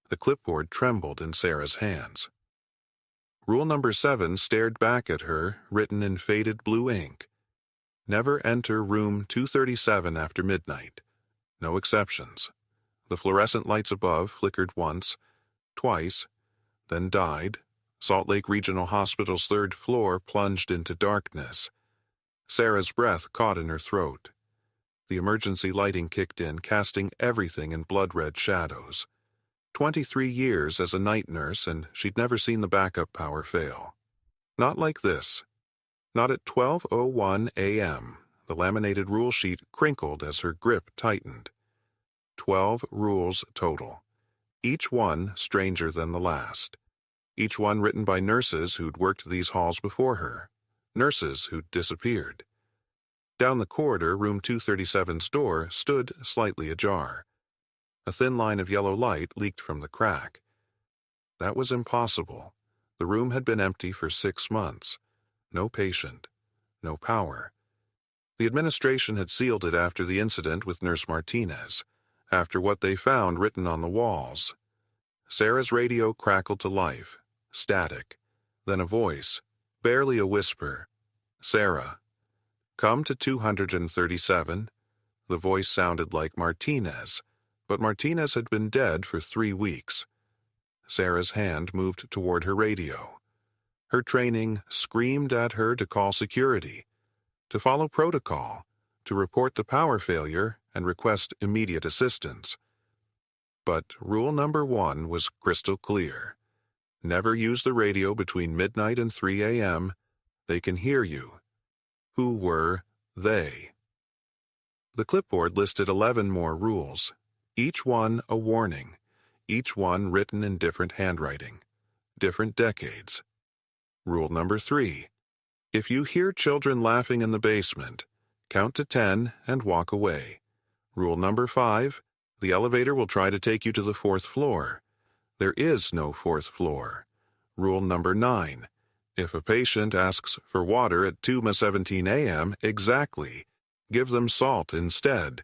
The clipboard trembled in Sarah's hands. Rule number 7 stared back at her, written in faded blue ink. Never enter room 237 after midnight. No exceptions. The fluorescent lights above flickered once, twice, then died. Salt Lake Regional Hospital's 3rd floor plunged into darkness. Sarah's breath caught in her throat. The emergency lighting kicked in, casting everything in blood-red shadows. 23 years as a night nurse, and she'd never seen the backup power fail. Not like this. Not at 12:01 a.m. The laminated rule sheet crinkled as her grip tightened. 12 rules total. Each one stranger than the last. Each one written by nurses who'd worked these halls before her. Nurses who'd disappeared. Down the corridor, room 237's door stood slightly ajar. A thin line of yellow light leaked from the crack. That was impossible. The room had been empty for 6 months. No patient. No power. The administration had sealed it after the incident with Nurse Martinez, after what they found written on the walls. Sarah's radio crackled to life, static. Then a voice, barely a whisper. "Sarah, come to 237. The voice sounded like Martinez, but Martinez had been dead for 3 weeks. Sarah's hand moved toward her radio. Her training screamed at her to call security, to follow protocol, to report the power failure and request immediate assistance. But rule number 1 was crystal clear. Never use the radio between midnight and 3 a.m. They can hear you. Who were they? The clipboard listed 11 more rules, each one a warning, each one written in different handwriting, different decades. Rule number 3. If you hear children laughing in the basement, count to 10 and walk away. Rule number 5. The elevator will try to take you to the 4th floor. There is no 4th floor. Rule number 9. If a patient asks for water at 2:17 a.m. exactly, give them salt instead.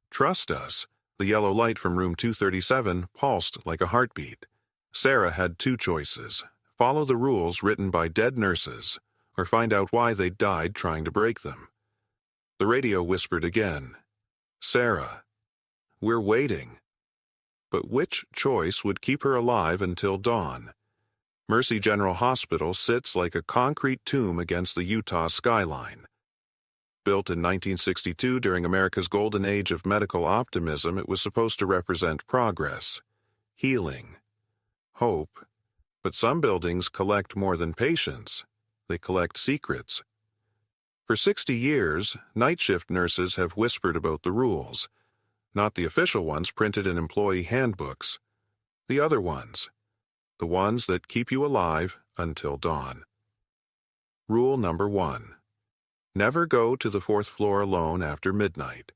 Trust us. The yellow light from room 237 pulsed like a heartbeat. Sarah had 2 choices. Follow the rules written by dead nurses, or find out why they died trying to break them. The radio whispered again. "Sarah, we're waiting." But which choice would keep her alive until dawn? Mercy General Hospital sits like a concrete tomb against the Utah skyline. Built in 1962 during America's golden age of medical optimism, it was supposed to represent progress, healing, hope. But some buildings collect more than patients. They collect secrets. For 60 years, night shift nurses have whispered about the rules. Not the official ones printed in employee handbooks. The other ones. The ones that keep you alive until dawn. Rule number 1. Never go to the 4th floor alone after midnight.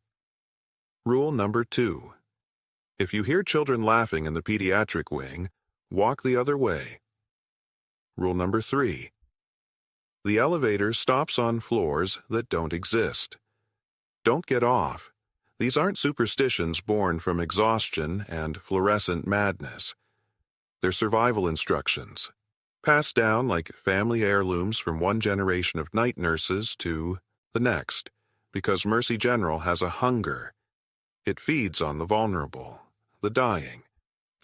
Rule number 2. If you hear children laughing in the pediatric wing, walk the other way. Rule number 3. The elevator stops on floors that don't exist. Don't get off. These aren't superstitions born from exhaustion and fluorescent madness. They're survival instructions, passed down like family heirlooms from one generation of night nurses to the next, because Mercy General has a hunger. It feeds on the vulnerable, the dying,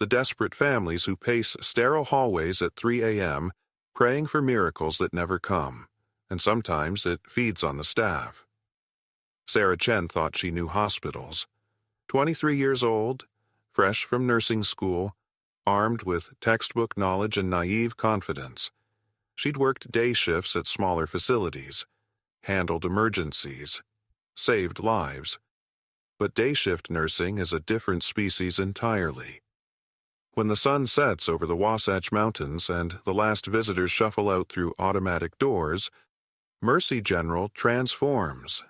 the desperate families who pace sterile hallways at 3 a.m., praying for miracles that never come, and sometimes it feeds on the staff. Sarah Chen thought she knew hospitals. 23 years old, fresh from nursing school, armed with textbook knowledge and naive confidence. She'd worked day shifts at smaller facilities, handled emergencies, saved lives. But day shift nursing is a different species entirely. When the sun sets over the Wasatch Mountains and the last visitors shuffle out through automatic doors, Mercy General transforms.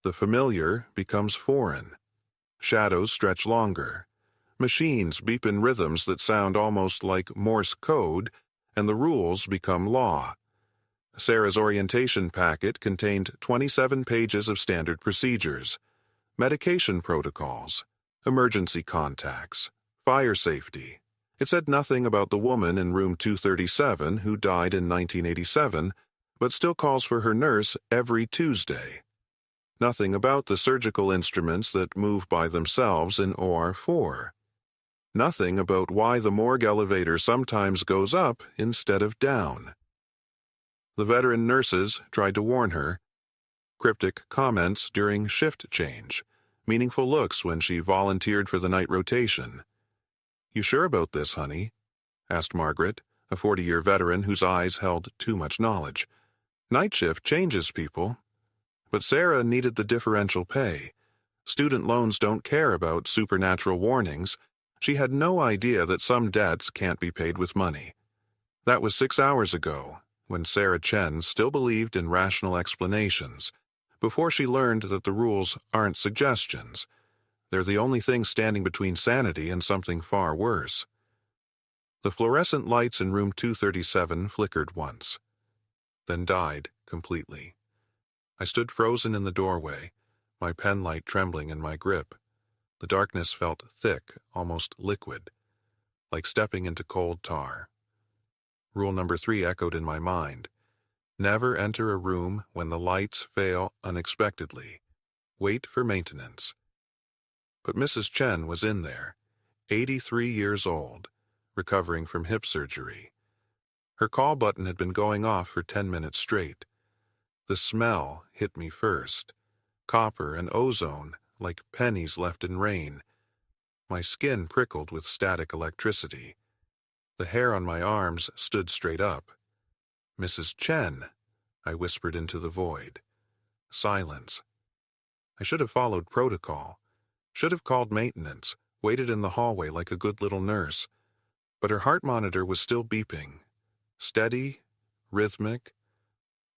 The familiar becomes foreign. Shadows stretch longer. Machines beep in rhythms that sound almost like Morse code, and the rules become law. Sarah's orientation packet contained 27 pages of standard procedures, medication protocols, emergency contacts, fire safety, It said nothing about the woman in room 237 who died in 1987, but still calls for her nurse every Tuesday. Nothing about the surgical instruments that move by themselves in OR 4. Nothing about why the morgue elevator sometimes goes up instead of down. The veteran nurses tried to warn her. Cryptic comments during shift change, meaningful looks when she volunteered for the night rotation. "You sure about this, honey?" asked Margaret, a 40-year veteran whose eyes held too much knowledge. "Night shift changes people." But Sarah needed the differential pay. Student loans don't care about supernatural warnings. She had no idea that some debts can't be paid with money. That was 6 hours ago, when Sarah Chen still believed in rational explanations, before she learned that the rules aren't suggestions. They're the only thing standing between sanity and something far worse. The fluorescent lights in room 237 flickered once, then died completely. I stood frozen in the doorway, my pen light trembling in my grip. The darkness felt thick, almost liquid, like stepping into cold tar. Rule number 3 echoed in my mind. Never enter a room when the lights fail unexpectedly. Wait for maintenance. But Mrs. Chen was in there, 83 years old, recovering from hip surgery. Her call button had been going off for 10 minutes straight. The smell hit me first. Copper and ozone, like pennies left in rain. My skin prickled with static electricity. The hair on my arms stood straight up. "Mrs. Chen," I whispered into the void. Silence. I should have followed protocol. Should have called maintenance, waited in the hallway like a good little nurse. But her heart monitor was still beeping. Steady, rhythmic,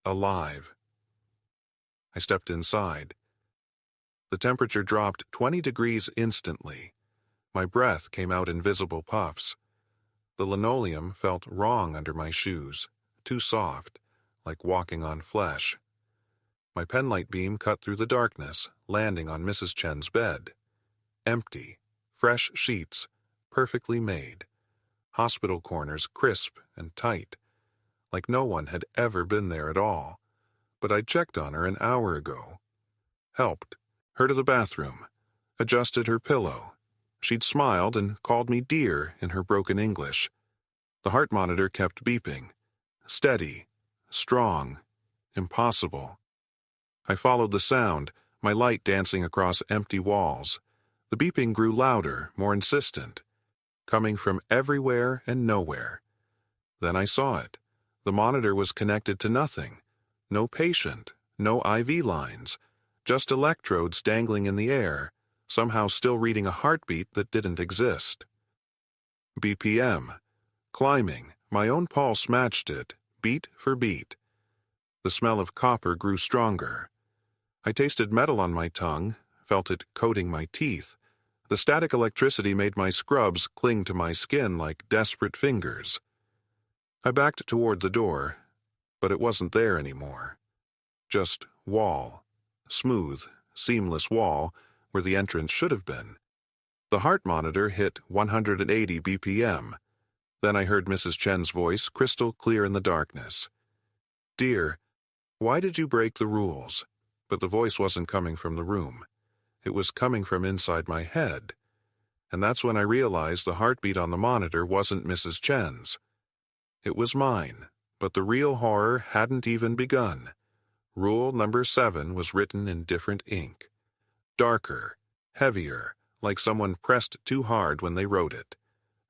alive. I stepped inside. The temperature dropped 20 degrees instantly. My breath came out in visible puffs. The linoleum felt wrong under my shoes, too soft, like walking on flesh. My penlight beam cut through the darkness, landing on Mrs. Chen's bed. Empty, fresh sheets, perfectly made. Hospital corners crisp and tight, like no one had ever been there at all. But I'd checked on her an hour ago. Helped, her to the bathroom, adjusted her pillow. She'd smiled and called me dear in her broken English. The heart monitor kept beeping. Steady, strong, impossible. I followed the sound, my light dancing across empty walls. The beeping grew louder, more insistent, coming from everywhere and nowhere. Then I saw it. The monitor was connected to nothing. No patient, no IV lines, just electrodes dangling in the air, somehow still reading a heartbeat that didn't exist. BPM. Climbing, my own pulse matched it, beat for beat. The smell of copper grew stronger. I tasted metal on my tongue, felt it coating my teeth. The static electricity made my scrubs cling to my skin like desperate fingers. I backed toward the door, but it wasn't there anymore. Just wall. Smooth, seamless wall where the entrance should have been. The heart monitor hit 180 BPM. Then I heard Mrs. Chen's voice crystal clear in the darkness. "Dear, why did you break the rules?" But the voice wasn't coming from the room. It was coming from inside my head. And that's when I realized the heartbeat on the monitor wasn't Mrs. Chen's. It was mine, but the real horror hadn't even begun. Rule number 7 was written in different ink. Darker, heavier, like someone pressed too hard when they wrote it.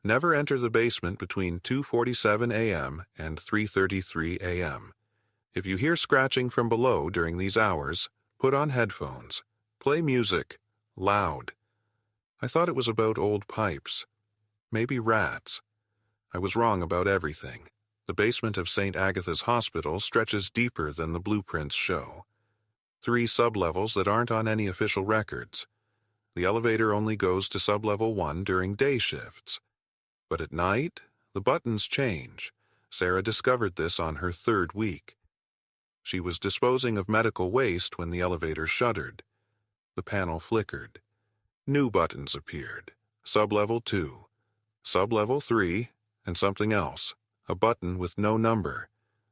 Never enter the basement between 2:47 a.m. and 3:33 a.m. If you hear scratching from below during these hours, put on headphones. Play music, loud. I thought it was about old pipes. Maybe rats. I was wrong about everything. The basement of St. Agatha's Hospital stretches deeper than the blueprints show. 3 sublevels that aren't on any official records. The elevator only goes to sublevel 1 during day shifts. But at night, the buttons change. Sarah discovered this on her 3rd week. She was disposing of medical waste when the elevator shuddered. The panel flickered. New buttons appeared. Sublevel 2. Sub-level 3, and something else, a button with no number,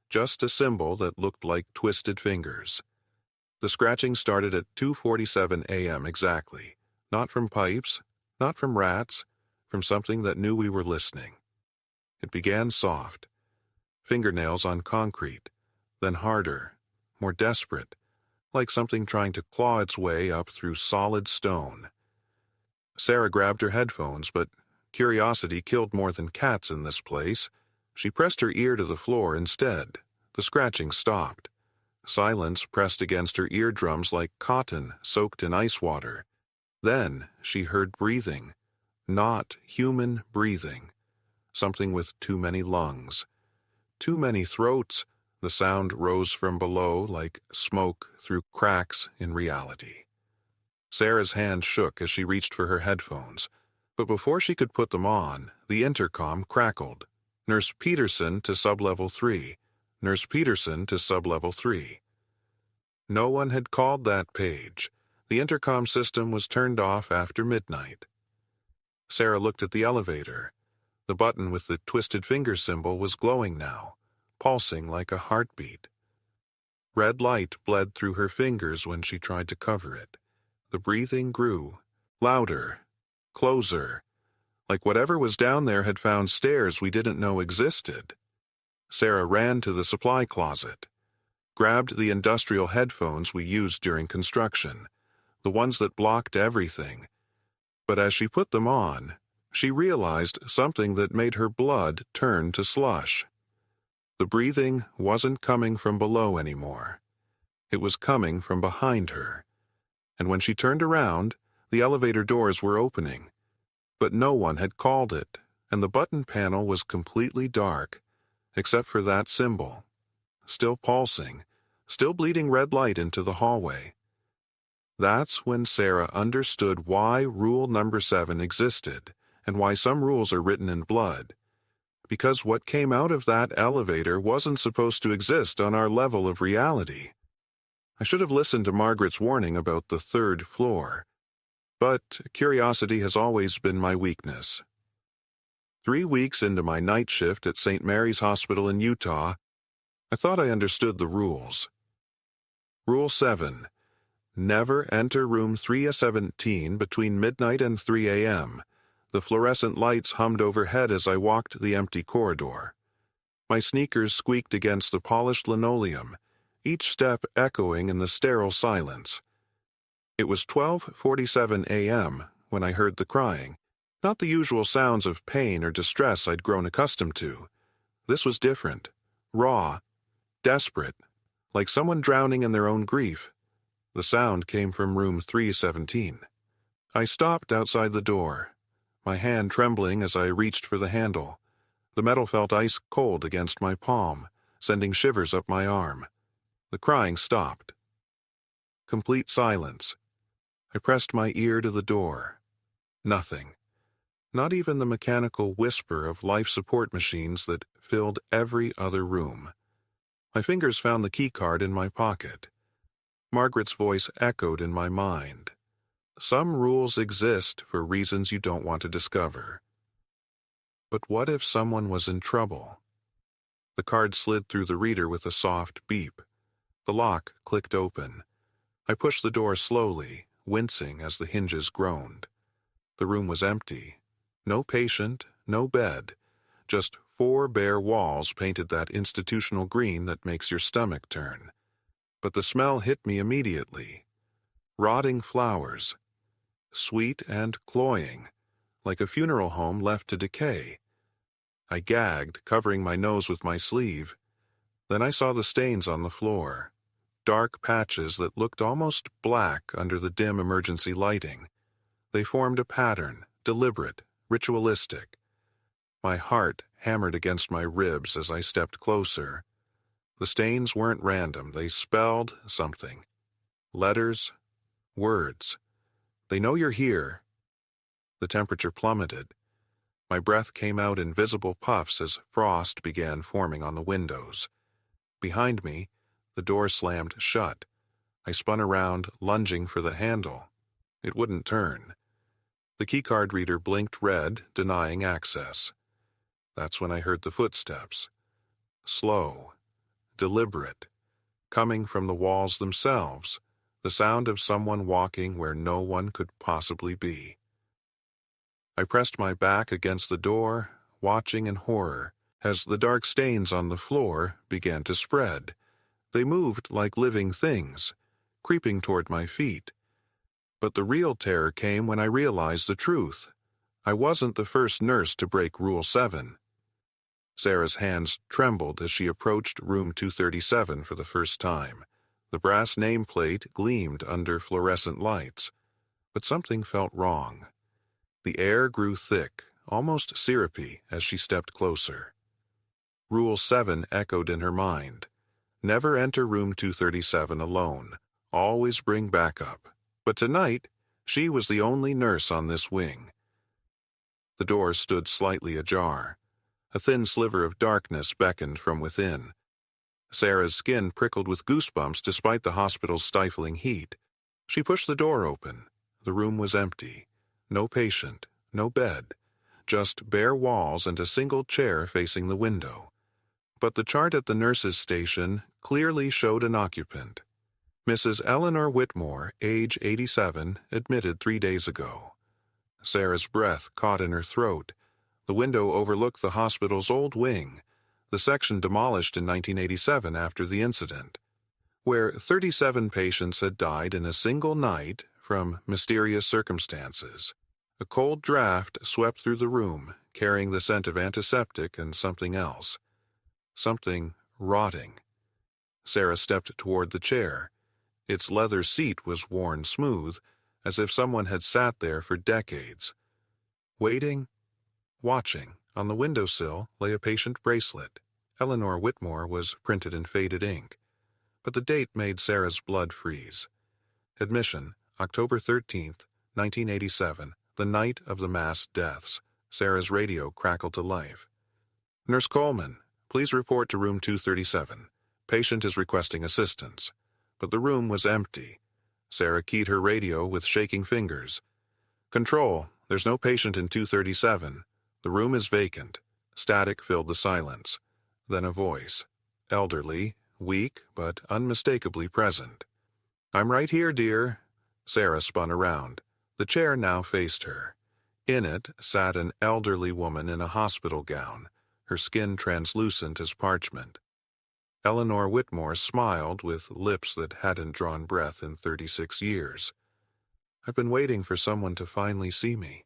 just a symbol that looked like twisted fingers. The scratching started at 2:47 a.m. exactly, not from pipes, not from rats, from something that knew we were listening. It began soft, fingernails on concrete, then harder, more desperate, like something trying to claw its way up through solid stone. Sarah grabbed her headphones, but curiosity killed more than cats in this place. She pressed her ear to the floor instead. The scratching stopped. Silence pressed against her eardrums like cotton soaked in ice water. Then she heard breathing. Not human breathing. Something with too many lungs. Too many throats. The sound rose from below like smoke through cracks in reality. Sarah's hand shook as she reached for her headphones, but before she could put them on, the intercom crackled. Nurse Peterson to sub-level 3. Nurse Peterson to sub-level 3. No one had called that page. The intercom system was turned off after midnight. Sarah looked at the elevator. The button with the twisted finger symbol was glowing now, pulsing like a heartbeat. Red light bled through her fingers when she tried to cover it. The breathing grew, louder, closer, like whatever was down there had found stairs we didn't know existed. Sarah ran to the supply closet, grabbed the industrial headphones we used during construction, the ones that blocked everything. But as she put them on, she realized something that made her blood turn to slush. The breathing wasn't coming from below anymore. It was coming from behind her. And when she turned around, the elevator doors were opening. But no one had called it, and the button panel was completely dark, except for that symbol. Still pulsing, still bleeding red light into the hallway. That's when Sarah understood why rule number 7 existed, and why some rules are written in blood. Because what came out of that elevator wasn't supposed to exist on our level of reality. I should have listened to Margaret's warning about the 3rd floor. But curiosity has always been my weakness. 3 weeks into my night shift at St. Mary's Hospital in Utah, I thought I understood the rules. Rule 7. Never enter room 317 between midnight and 3 a.m. The fluorescent lights hummed overhead as I walked the empty corridor. My sneakers squeaked against the polished linoleum, each step echoing in the sterile silence. It was 12:47 a.m. when I heard the crying, not the usual sounds of pain or distress I'd grown accustomed to. This was different, raw, desperate, like someone drowning in their own grief. The sound came from room 317. I stopped outside the door, my hand trembling as I reached for the handle. The metal felt ice cold against my palm, sending shivers up my arm. The crying stopped. Complete silence. I pressed my ear to the door. Nothing. Not even the mechanical whisper of life support machines that filled every other room. My fingers found the keycard in my pocket. Margaret's voice echoed in my mind. Some rules exist for reasons you don't want to discover. But what if someone was in trouble? The card slid through the reader with a soft beep. The lock clicked open. I pushed the door slowly, wincing as the hinges groaned. The room was empty. No patient, no bed. Just 4 bare walls painted that institutional green that makes your stomach turn. But the smell hit me immediately. Rotting flowers. Sweet and cloying, like a funeral home left to decay. I gagged, covering my nose with my sleeve. Then I saw the stains on the floor. Dark patches that looked almost black under the dim emergency lighting. They formed a pattern, deliberate, ritualistic. My heart hammered against my ribs as I stepped closer. The stains weren't random, they spelled something. Letters, words. They know you're here. The temperature plummeted. My breath came out in visible puffs as frost began forming on the windows. Behind me, the door slammed shut. I spun around, lunging for the handle. It wouldn't turn. The keycard reader blinked red, denying access. That's when I heard the footsteps. Slow, deliberate, coming from the walls themselves, the sound of someone walking where no one could possibly be. I pressed my back against the door, watching in horror, as the dark stains on the floor began to spread. They moved like living things, creeping toward my feet. But the real terror came when I realized the truth. I wasn't the first nurse to break Rule 7. Sarah's hands trembled as she approached room 237 for the first time. The brass nameplate gleamed under fluorescent lights. But something felt wrong. The air grew thick, almost syrupy, as she stepped closer. Rule 7 echoed in her mind. Never enter room 237 alone. Always bring backup. But tonight, she was the only nurse on this wing. The door stood slightly ajar. A thin sliver of darkness beckoned from within. Sarah's skin prickled with goosebumps despite the hospital's stifling heat. She pushed the door open. The room was empty. No patient, no bed. Just bare walls and a single chair facing the window. But the chart at the nurse's station clearly showed an occupant. Mrs. Eleanor Whitmore, age 87, admitted 3 days ago. Sarah's breath caught in her throat. The window overlooked the hospital's old wing, the section demolished in 1987 after the incident, where 37 patients had died in a single night from mysterious circumstances. A cold draft swept through the room, carrying the scent of antiseptic and something else. Something rotting. Sarah stepped toward the chair. Its leather seat was worn smooth, as if someone had sat there for decades. Waiting, watching. On the windowsill lay a patient bracelet. Eleanor Whitmore was printed in faded ink. But the date made Sarah's blood freeze. Admission, October 13th, 1987, the night of the mass deaths. Sarah's radio crackled to life. Nurse Coleman, please report to room 237. Patient is requesting assistance. But the room was empty. Sarah keyed her radio with shaking fingers. Control, there's no patient in 237. The room is vacant. Static filled the silence. Then a voice. Elderly, weak, but unmistakably present. I'm right here, dear. Sarah spun around. The chair now faced her. In it sat an elderly woman in a hospital gown, her skin translucent as parchment. Eleanor Whitmore smiled with lips that hadn't drawn breath in 36 years. I've been waiting for someone to finally see me,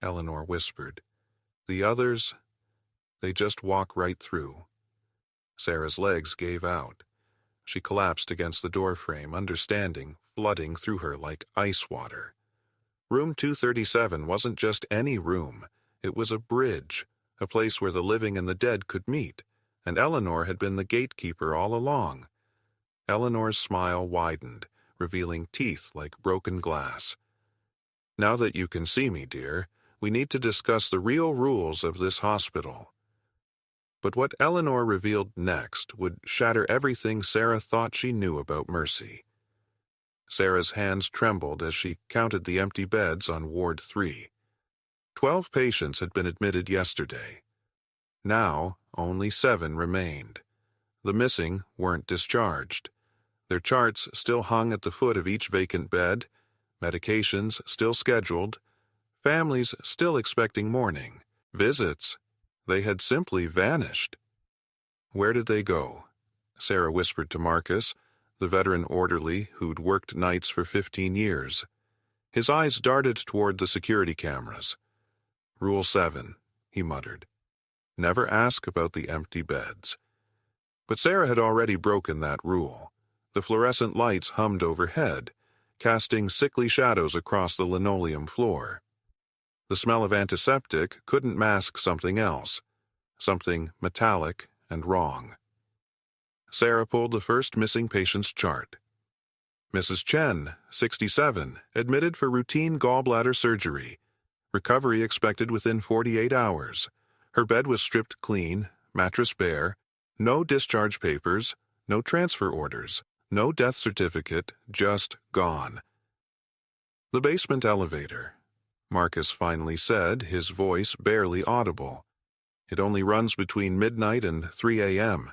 Eleanor whispered. The others, they just walk right through. Sarah's legs gave out. She collapsed against the doorframe, understanding flooding through her like ice water. Room 237 wasn't just any room. It was a bridge, a place where the living and the dead could meet, and Eleanor had been the gatekeeper all along. Eleanor's smile widened, revealing teeth like broken glass. Now that you can see me, dear, we need to discuss the real rules of this hospital. But what Eleanor revealed next would shatter everything Sarah thought she knew about Mercy. Sarah's hands trembled as she counted the empty beds on Ward 3. 12 patients had been admitted yesterday. Now, only 7 remained. The missing weren't discharged. Their charts still hung at the foot of each vacant bed, medications still scheduled, families still expecting morning, visits. They had simply vanished. Where did they go? Sarah whispered to Marcus, the veteran orderly who'd worked nights for 15 years. His eyes darted toward the security cameras. Rule 7, he muttered. Never ask about the empty beds. But Sarah had already broken that rule. The fluorescent lights hummed overhead, casting sickly shadows across the linoleum floor. The smell of antiseptic couldn't mask something else, something metallic and wrong. Sarah pulled the first missing patient's chart. Mrs. Chen, 67, admitted for routine gallbladder surgery. Recovery expected within 48 hours. Her bed was stripped clean, mattress bare, no discharge papers, no transfer orders, no death certificate, just gone. The basement elevator. Marcus finally said, his voice barely audible. "It only runs between midnight and 3 a.m.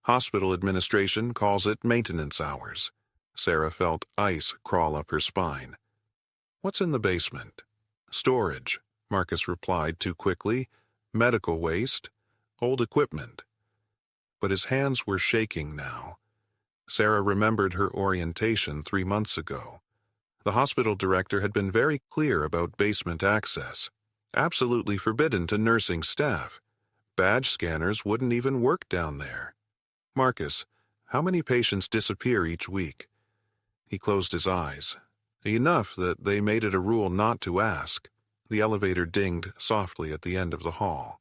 Hospital administration calls it maintenance hours." Sarah felt ice crawl up her spine. "What's in the basement?" "Storage," Marcus replied too quickly. "Medical waste, old equipment." But his hands were shaking now. Sarah remembered her orientation 3 months ago. The hospital director had been very clear about basement access. Absolutely forbidden to nursing staff. Badge scanners wouldn't even work down there. "Marcus, how many patients disappear each week?" He closed his eyes. Enough that they made it a rule not to ask. The elevator dinged softly at the end of the hall.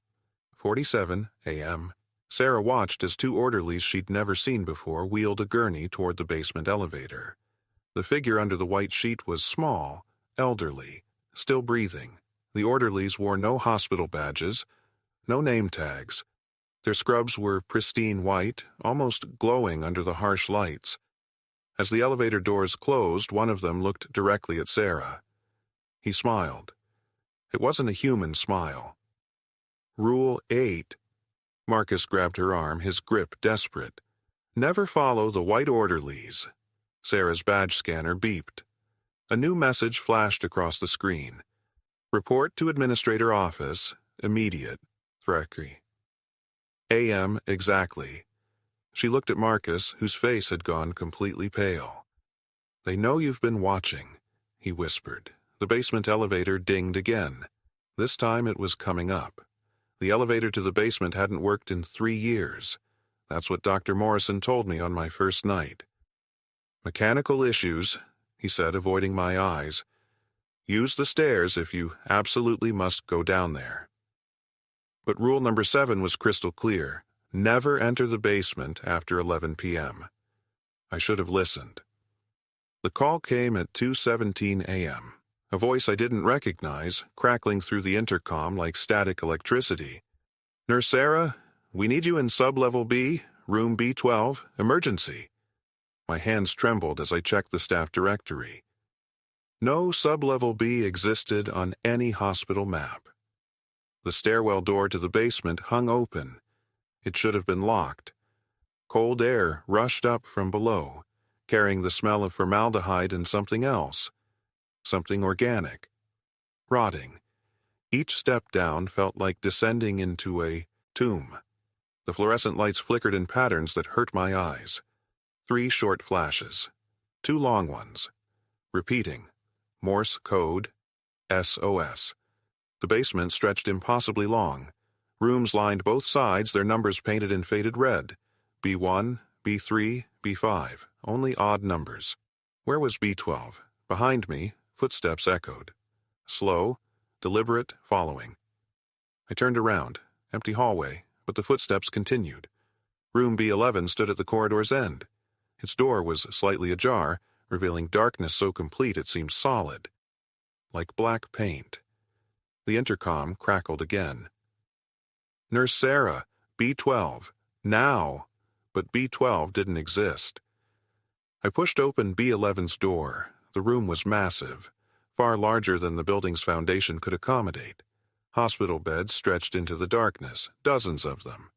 47 a.m. Sarah watched as 2 orderlies she'd never seen before wheeled a gurney toward the basement elevator. The figure under the white sheet was small, elderly, still breathing. The orderlies wore no hospital badges, no name tags. Their scrubs were pristine white, almost glowing under the harsh lights. As the elevator doors closed, one of them looked directly at Sarah. He smiled. It wasn't a human smile. "Rule 8. Marcus grabbed her arm, his grip desperate. "Never follow the white orderlies." Sarah's badge scanner beeped. A new message flashed across the screen. "Report to administrator office. Immediate. Threcky." A.m. exactly. She looked at Marcus, whose face had gone completely pale. "They know you've been watching," he whispered. The basement elevator dinged again. This time it was coming up. The elevator to the basement hadn't worked in 3 years. That's what Dr. Morrison told me on my first night. "Mechanical issues," he said, avoiding my eyes. "Use the stairs if you absolutely must go down there." But rule number 7 was crystal clear. Never enter the basement after 11 p.m. I should have listened. The call came at 2:17 a.m. A voice I didn't recognize, crackling through the intercom like static electricity. "Nurse Sarah, we need you in sub-level B, room B12, emergency." My hands trembled as I checked the staff directory. No sub-level B existed on any hospital map. The stairwell door to the basement hung open. It should have been locked. Cold air rushed up from below, carrying the smell of formaldehyde and something else. Something organic. Rotting. Each step down felt like descending into a tomb. The fluorescent lights flickered in patterns that hurt my eyes. 3 short flashes. 2 long ones. Repeating. Morse code. SOS. The basement stretched impossibly long. Rooms lined both sides, their numbers painted in faded red. B1, B3, B5. Only odd numbers. Where was B12? Behind me, footsteps echoed. Slow, deliberate following. I turned around. Empty hallway, but the footsteps continued. Room B11 stood at the corridor's end. Its door was slightly ajar, revealing darkness so complete it seemed solid. Like black paint. The intercom crackled again. "Nurse Sarah, B12. Now." But B12 didn't exist. I pushed open B11's door. The room was massive, far larger than the building's foundation could accommodate. Hospital beds stretched into the darkness, dozens of them.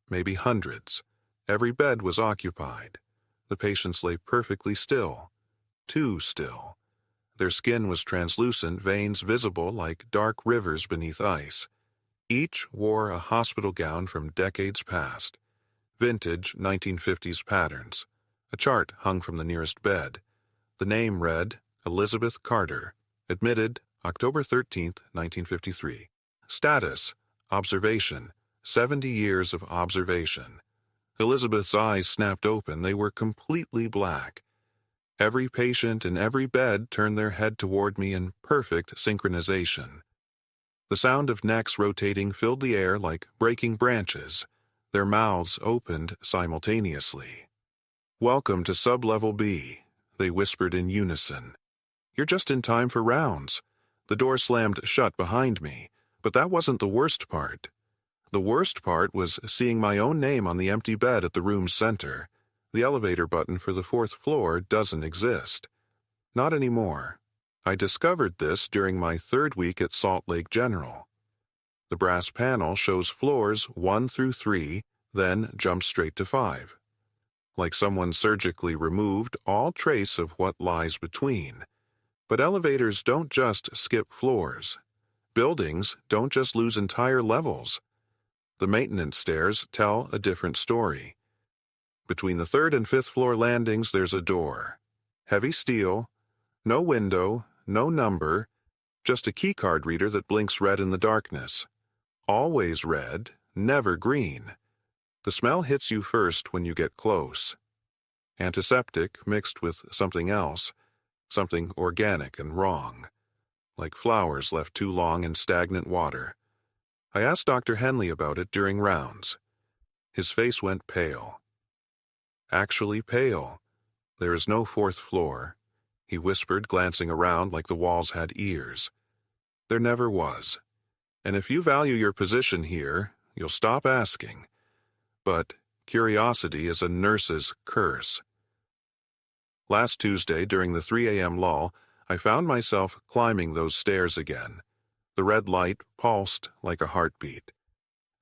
Maybe hundreds. Every bed was occupied. The patients lay perfectly still. Too still. Their skin was translucent, veins visible like dark rivers beneath ice. Each wore a hospital gown from decades past. Vintage 1950s patterns. A chart hung from the nearest bed. The name read, Elizabeth Carter. Admitted, October 13, 1953. Status, observation, 70 years of observation. Elizabeth's eyes snapped open. They were completely black. Every patient in every bed turned their head toward me in perfect synchronization. The sound of necks rotating filled the air like breaking branches. Their mouths opened simultaneously. "Welcome to Sub-Level B," they whispered in unison. "You're just in time for rounds." The door slammed shut behind me, but that wasn't the worst part. The worst part was seeing my own name on the empty bed at the room's center. The elevator button for the 4th floor doesn't exist. Not anymore. I discovered this during my third week at Salt Lake General. The brass panel shows floors 1 through 3, then jumps straight to 5. Like someone surgically removed all trace of what lies between. But elevators don't just skip floors. Buildings don't just lose entire levels. The maintenance stairs tell a different story. Between the 3rd and 5th floor landings, there's a door. Heavy steel, no window, no number, just a keycard reader that blinks red in the darkness. Always red, never green. The smell hits you first when you get close. Antiseptic mixed with something else, something organic and wrong, like flowers left too long in stagnant water. I asked Dr. Henley about it during rounds. His face went pale. Actually pale. There is no 4th floor, he whispered, glancing around like the walls had ears. There never was. And if you value your position here, you'll stop asking. But curiosity is a nurse's curse. Last Tuesday, during the 3 a.m. lull, I found myself climbing those stairs again. The red light pulsed like a heartbeat.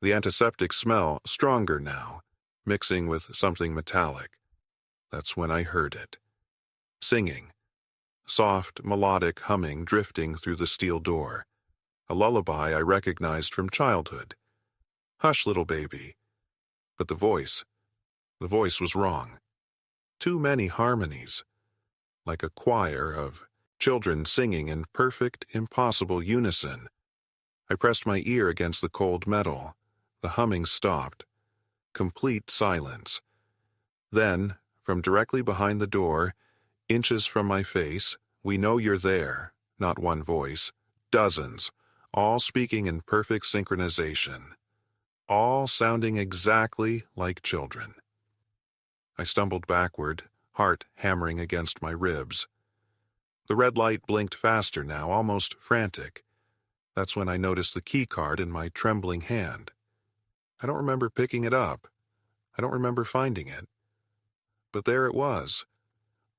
The antiseptic smell stronger now, mixing with something metallic. That's when I heard it. Singing. Soft, melodic humming drifting through the steel door. A lullaby I recognized from childhood. Hush, little baby. But the voice was wrong. Too many harmonies. Like a choir of children singing in perfect, impossible unison. I pressed my ear against the cold metal. The humming stopped. Complete silence. Then, from directly behind the door, inches from my face, we know you're there, not one voice, dozens, all speaking in perfect synchronization, all sounding exactly like children. I stumbled backward, heart hammering against my ribs. The red light blinked faster now, almost frantic. That's when I noticed the key card in my trembling hand. I don't remember picking it up. I don't remember finding it. But there it was.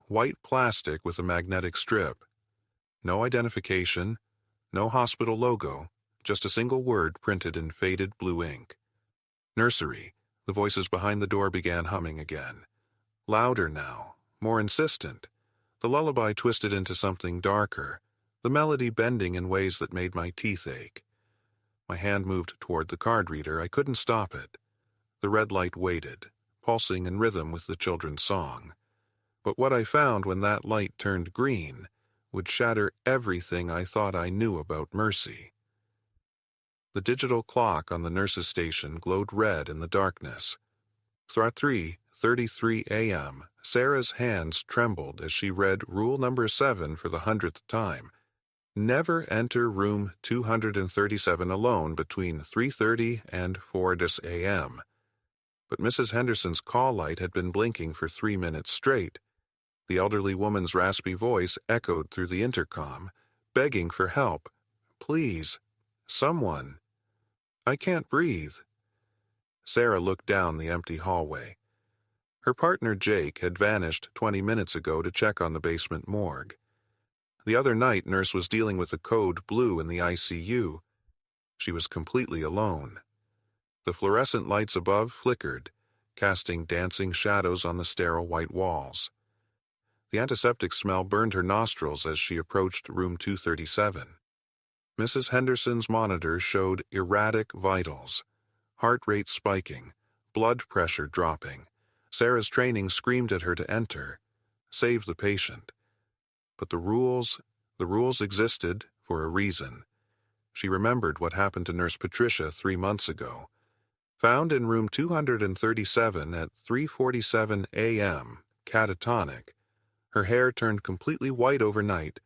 White plastic with a magnetic strip. No identification, no hospital logo, just a single word printed in faded blue ink. Nursery. The voices behind the door began humming again. Louder now, more insistent. The lullaby twisted into something darker, the melody bending in ways that made my teeth ache. My hand moved toward the card reader. I couldn't stop it. The red light waited, pulsing in rhythm with the children's song. But what I found when that light turned green would shatter everything I thought I knew about mercy. The digital clock on the nurse's station glowed red in the darkness. 3:33 a.m., Sarah's hands trembled as she read rule number 7 for the 100th time. Never enter room 237 alone between 3:30 and 4 a.m. But Mrs. Henderson's call light had been blinking for 3 minutes straight. The elderly woman's raspy voice echoed through the intercom, begging for help. Please, someone. I can't breathe. Sarah looked down the empty hallway. Her partner Jake had vanished 20 minutes ago to check on the basement morgue. The other night, Nurse was dealing with the code blue in the ICU. She was completely alone. The fluorescent lights above flickered, casting dancing shadows on the sterile white walls. The antiseptic smell burned her nostrils as she approached room 237. Mrs. Henderson's monitor showed erratic vitals, heart rate spiking, blood pressure dropping. Sarah's training screamed at her to enter, save the patient. But the rules existed for a reason. She remembered what happened to Nurse Patricia 3 months ago. Found in room 237 at 3:47 a.m., catatonic. Her hair turned completely white overnight.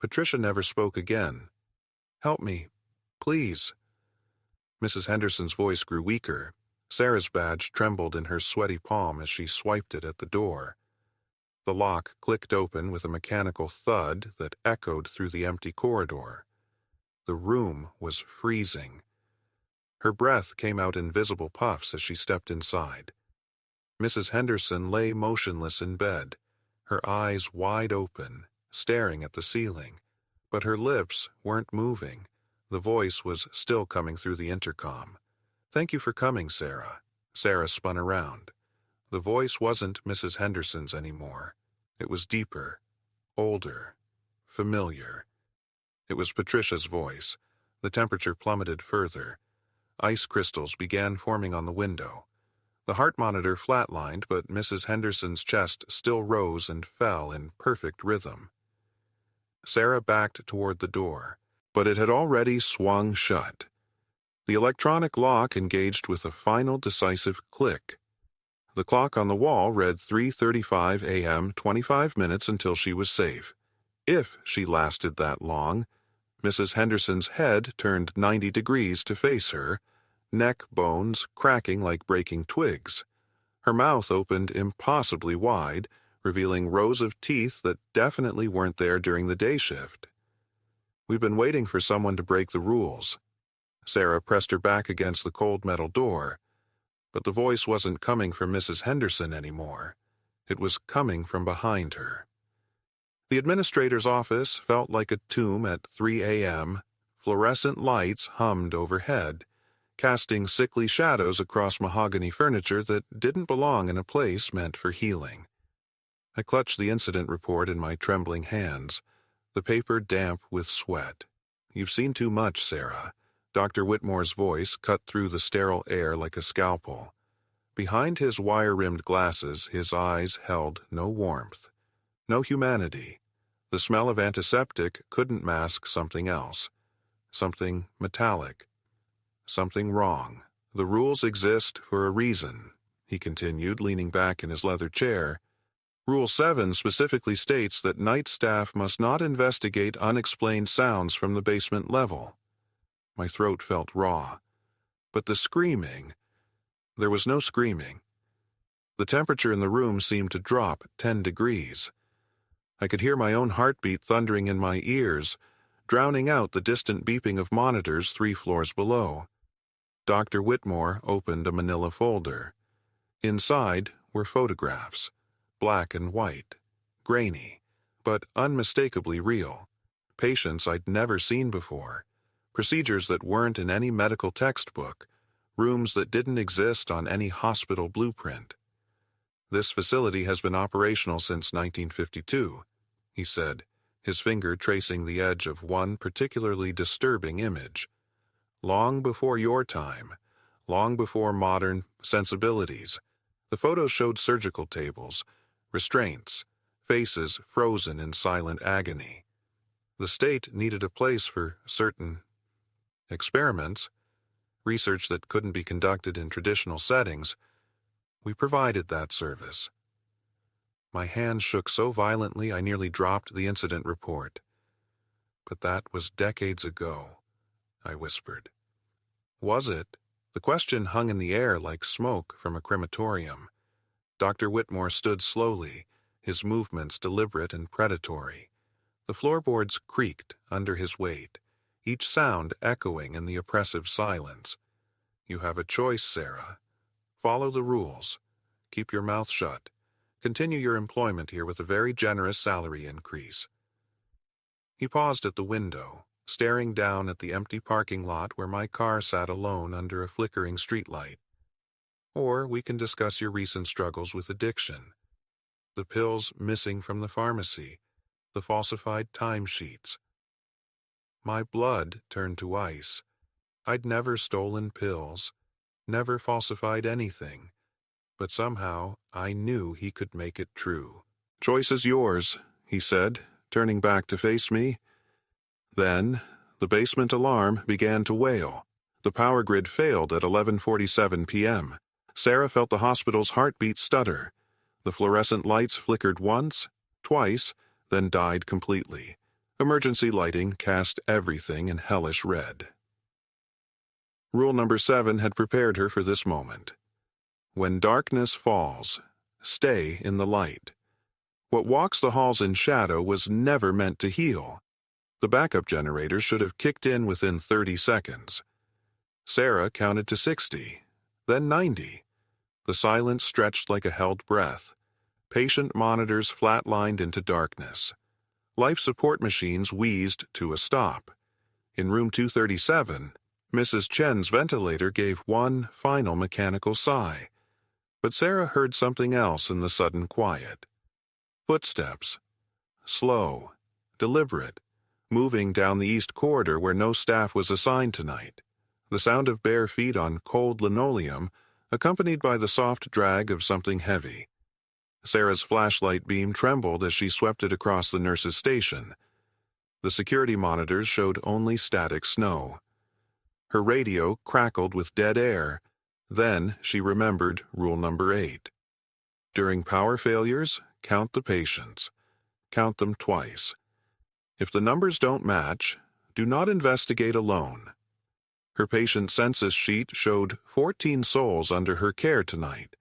Patricia never spoke again. Help me, please. Mrs. Henderson's voice grew weaker. Sarah's badge trembled in her sweaty palm as she swiped it at the door. The lock clicked open with a mechanical thud that echoed through the empty corridor. The room was freezing. Her breath came out in visible puffs as she stepped inside. Mrs. Henderson lay motionless in bed, her eyes wide open, staring at the ceiling, but her lips weren't moving. The voice was still coming through the intercom. "Thank you for coming, Sarah." Sarah spun around. The voice wasn't Mrs. Henderson's anymore. It was deeper, older, familiar. It was Patricia's voice. The temperature plummeted further. Ice crystals began forming on the window. The heart monitor flatlined, but Mrs. Henderson's chest still rose and fell in perfect rhythm. Sarah backed toward the door, but it had already swung shut. The electronic lock engaged with a final decisive click. The clock on the wall read 3:35 a.m., 25 minutes until she was safe. If she lasted that long, Mrs. Henderson's head turned 90 degrees to face her, neck bones cracking like breaking twigs. Her mouth opened impossibly wide, revealing rows of teeth that definitely weren't there during the day shift. "We've been waiting for someone to break the rules." Sarah pressed her back against the cold metal door, but the voice wasn't coming from Mrs. Henderson anymore. It was coming from behind her. The administrator's office felt like a tomb at 3 a.m. Fluorescent lights hummed overhead, casting sickly shadows across mahogany furniture that didn't belong in a place meant for healing. I clutched the incident report in my trembling hands, the paper damp with sweat. "You've seen too much, Sarah." Dr. Whitmore's voice cut through the sterile air like a scalpel. Behind his wire-rimmed glasses, his eyes held no warmth, no humanity. The smell of antiseptic couldn't mask something else. Something metallic. Something wrong. "The rules exist for a reason," he continued, leaning back in his leather chair. "Rule 7 specifically states that night staff must not investigate unexplained sounds from the basement level." My throat felt raw. But the screaming... There was no screaming. The temperature in the room seemed to drop 10 degrees. I could hear my own heartbeat thundering in my ears, drowning out the distant beeping of monitors 3 floors below. Dr. Whitmore opened a manila folder. Inside were photographs, black and white, grainy, but unmistakably real. Patients I'd never seen before, procedures that weren't in any medical textbook, rooms that didn't exist on any hospital blueprint. "This facility has been operational since 1952, he said, his finger tracing the edge of one particularly disturbing image. "Long before your time, long before modern sensibilities, the photos showed surgical tables, restraints, faces frozen in silent agony. The state needed a place for certain experiments, research that couldn't be conducted in traditional settings. We provided that service." My hand shook so violently I nearly dropped the incident report. "But that was decades ago," I whispered. Was it? The question hung in the air like smoke from a crematorium. Dr. Whitmore stood slowly, his movements deliberate and predatory. The floorboards creaked under his weight, each sound echoing in the oppressive silence. "You have a choice, Sarah. Follow the rules. Keep your mouth shut. Continue your employment here with a very generous salary increase." He paused at the window, staring down at the empty parking lot where my car sat alone under a flickering streetlight. "Or we can discuss your recent struggles with addiction. The pills missing from the pharmacy, the falsified timesheets." My blood turned to ice. I'd never stolen pills, never falsified anything, but somehow I knew he could make it true. "Choice is yours," he said, turning back to face me. Then, the basement alarm began to wail. The power grid failed at 11:47 p.m. Sarah felt the hospital's heartbeat stutter. The fluorescent lights flickered once, twice, then died completely. Emergency lighting cast everything in hellish red. Rule number 7 had prepared her for this moment. When darkness falls, stay in the light. What walks the halls in shadow was never meant to heal. The backup generator should have kicked in within 30 seconds. Sarah counted to 60, then 90. The silence stretched like a held breath. Patient monitors flatlined into darkness. Life support machines wheezed to a stop. In room 237, Mrs. Chen's ventilator gave one final mechanical sigh. But Sarah heard something else in the sudden quiet. Footsteps. Slow, deliberate, moving down the east corridor where no staff was assigned tonight. The sound of bare feet on cold linoleum, accompanied by the soft drag of something heavy. Sarah's flashlight beam trembled as she swept it across the nurse's station. The security monitors showed only static snow. Her radio crackled with dead air. Then she remembered rule number 8. During power failures, count the patients. Count them twice. If the numbers don't match, do not investigate alone. Her patient census sheet showed 14 souls under her care tonight.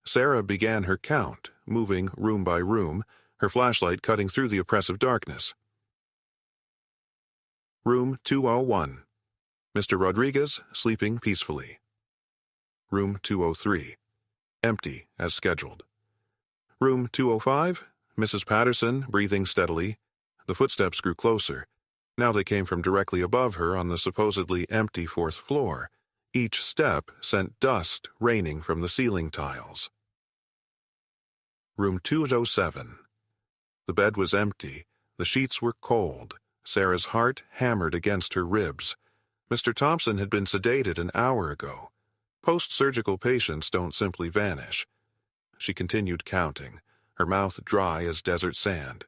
Sarah began her count, moving room by room, her flashlight cutting through the oppressive darkness. Room 201. Mr. Rodriguez sleeping peacefully. Room 203. Empty, as scheduled. Room 205. Mrs. Patterson breathing steadily. The footsteps grew closer. Now they came from directly above her on the supposedly empty 4th floor. Each step sent dust raining from the ceiling tiles. Room 207. The bed was empty. The sheets were cold. Sarah's heart hammered against her ribs. Mr. Thompson had been sedated an hour ago. Post-surgical patients don't simply vanish. She continued counting, her mouth dry as desert sand.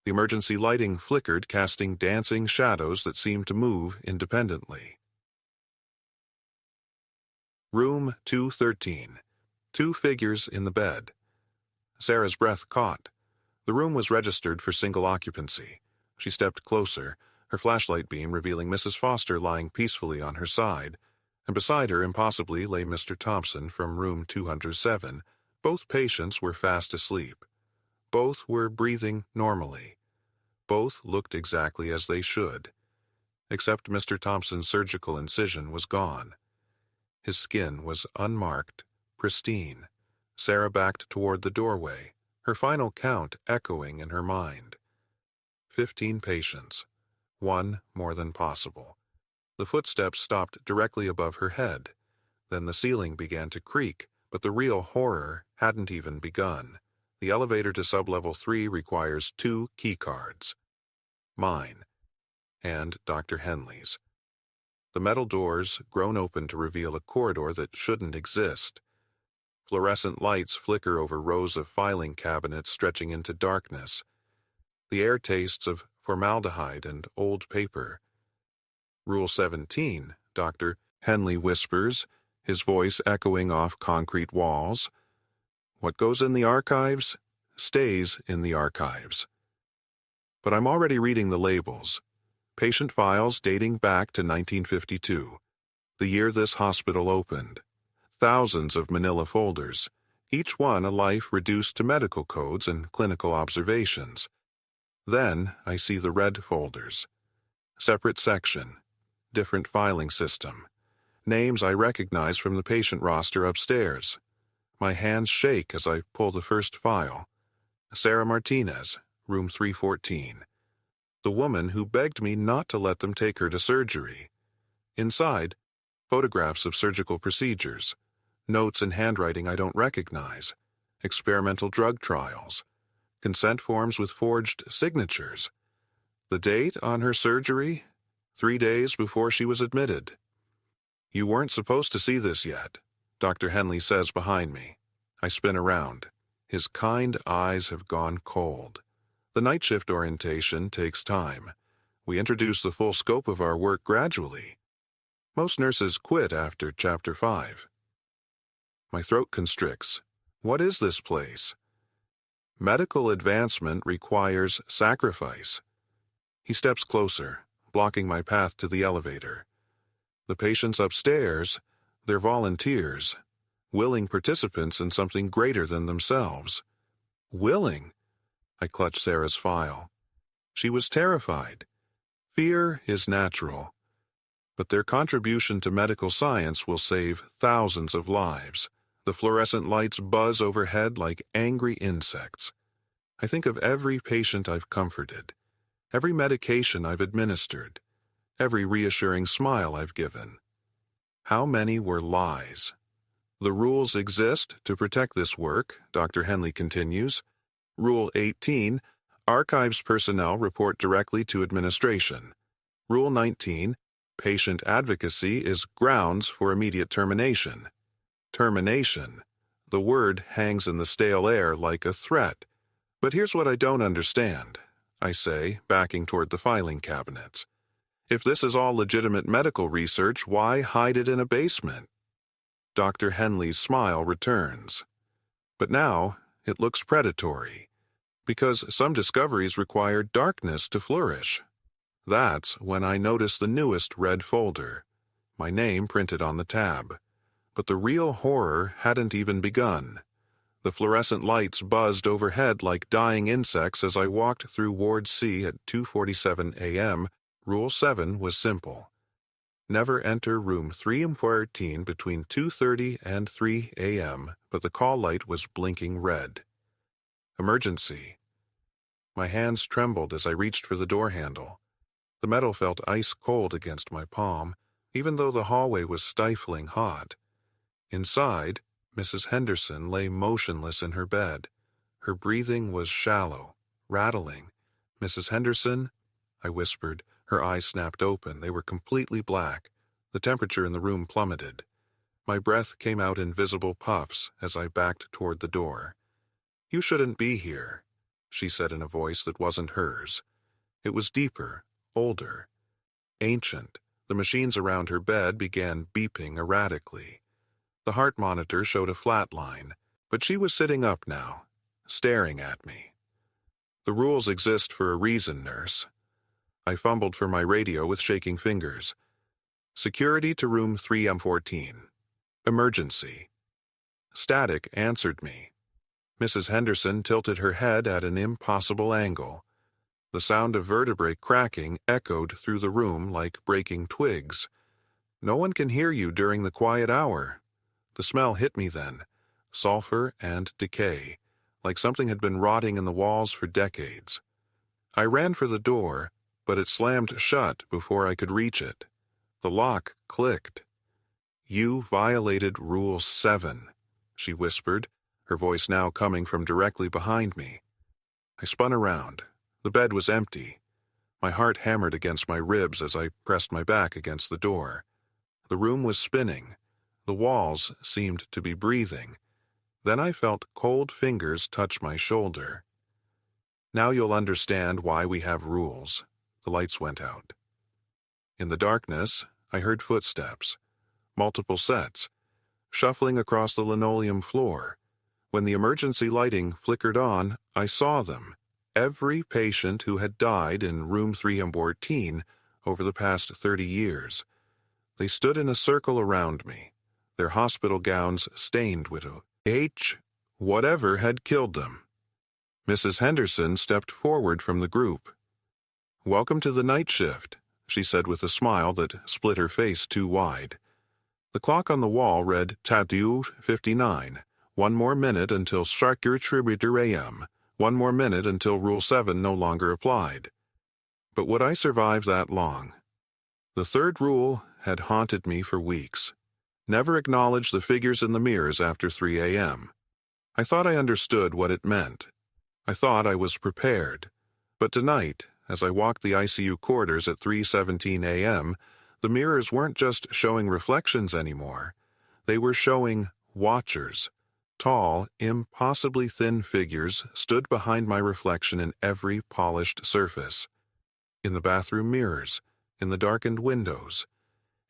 The emergency lighting flickered, casting dancing shadows that seemed to move independently. Room 213. 2 figures in the bed. Sarah's breath caught. The room was registered for single occupancy. She stepped closer, her flashlight beam revealing Mrs. Foster lying peacefully on her side, and beside her impossibly lay Mr. Thompson from room 207. Both patients were fast asleep. Both were breathing normally. Both looked exactly as they should. Except Mr. Thompson's surgical incision was gone. His skin was unmarked, pristine. Sarah backed toward the doorway, her final count echoing in her mind. 15 patients. One more than possible. The footsteps stopped directly above her head. Then the ceiling began to creak, but the real horror hadn't even begun. The elevator to sublevel 3 requires 2 key cards. Mine. And Dr. Henley's. The metal doors grown open to reveal a corridor that shouldn't exist. Fluorescent lights flicker over rows of filing cabinets stretching into darkness. The air tastes of formaldehyde and old paper. Rule 17, Dr. Henley whispers, his voice echoing off concrete walls. What goes in the archives stays in the archives. But I'm already reading the labels. Patient files dating back to 1952, the year this hospital opened. Thousands of manila folders, each one a life reduced to medical codes and clinical observations. Then I see the red folders. Separate section, different filing system. Names I recognize from the patient roster upstairs. My hands shake as I pull the first file. Sarah Martinez, room 314. The woman who begged me not to let them take her to surgery. Inside, photographs of surgical procedures, notes and handwriting I don't recognize, experimental drug trials, consent forms with forged signatures. The date on her surgery? 3 days before she was admitted. You weren't supposed to see this yet, Dr. Henley says behind me. I spin around. His kind eyes have gone cold. The night shift orientation takes time. We introduce the full scope of our work gradually. Most nurses quit after Chapter 5. My throat constricts. What is this place? Medical advancement requires sacrifice. He steps closer, blocking my path to the elevator. The patients upstairs, they're volunteers, willing participants in something greater than themselves. Willing? I clutch Sarah's file. She was terrified. Fear is natural. But their contribution to medical science will save thousands of lives. The fluorescent lights buzz overhead like angry insects. I think of every patient I've comforted, every medication I've administered, every reassuring smile I've given. How many were lies? The rules exist to protect this work, Dr. Henley continues. Rule 18, archives personnel report directly to administration. Rule 19, patient advocacy is grounds for immediate termination. Termination. The word hangs in the stale air like a threat. But here's what I don't understand, I say, backing toward the filing cabinets. If this is all legitimate medical research, why hide it in a basement? Dr. Henley's smile returns. But now, it looks predatory. Because some discoveries require darkness to flourish. That's when I notice the newest red folder, my name printed on the tab. But the real horror hadn't even begun. The fluorescent lights buzzed overhead like dying insects as I walked through Ward C at 2:47 a.m. Rule 7 was simple. Never enter room 314 between 2:30 and 3 a.m., but the call light was blinking red. Emergency. My hands trembled as I reached for the door handle. The metal felt ice cold against my palm, even though the hallway was stifling hot. Inside, Mrs. Henderson lay motionless in her bed. Her breathing was shallow, rattling. "Mrs. Henderson?" I whispered. Her eyes snapped open. They were completely black. The temperature in the room plummeted. My breath came out in visible puffs as I backed toward the door. "You shouldn't be here," she said in a voice that wasn't hers. It was deeper, older, ancient. The machines around her bed began beeping erratically. The heart monitor showed a flat line, but she was sitting up now, staring at me. "The rules exist for a reason, nurse." I fumbled for my radio with shaking fingers. "Security to room 3M14. Emergency." Static answered me. Mrs. Henderson tilted her head at an impossible angle. The sound of vertebrae cracking echoed through the room like breaking twigs. "No one can hear you during the quiet hour." The smell hit me then, sulfur and decay, like something had been rotting in the walls for decades. I ran for the door, but it slammed shut before I could reach it. The lock clicked. "You violated Rule 7, she whispered, her voice now coming from directly behind me. I spun around. The bed was empty. My heart hammered against my ribs as I pressed my back against the door. The room was spinning. The walls seemed to be breathing. Then I felt cold fingers touch my shoulder. "Now you'll understand why we have rules." The lights went out. In the darkness, I heard footsteps, multiple sets, shuffling across the linoleum floor. When the emergency lighting flickered on, I saw them. Every patient who had died in room 3M14 over the past 30 years. They stood in a circle around me, their hospital gowns stained with whatever had killed them. Mrs. Henderson stepped forward from the group. "Welcome to the night shift," she said with a smile that split her face too wide. The clock on the wall read Tattoo 59. 1 more minute until Striker Tributor AM. 1 more minute until Rule 7 no longer applied. But would I survive that long? The third rule had haunted me for weeks. Never acknowledge the figures in the mirrors after 3 a.m. I thought I understood what it meant. I thought I was prepared. But tonight, as I walked the ICU corridors at 3:17 a.m., the mirrors weren't just showing reflections anymore. They were showing watchers. Tall, impossibly thin figures stood behind my reflection in every polished surface. In the bathroom mirrors, in the darkened windows,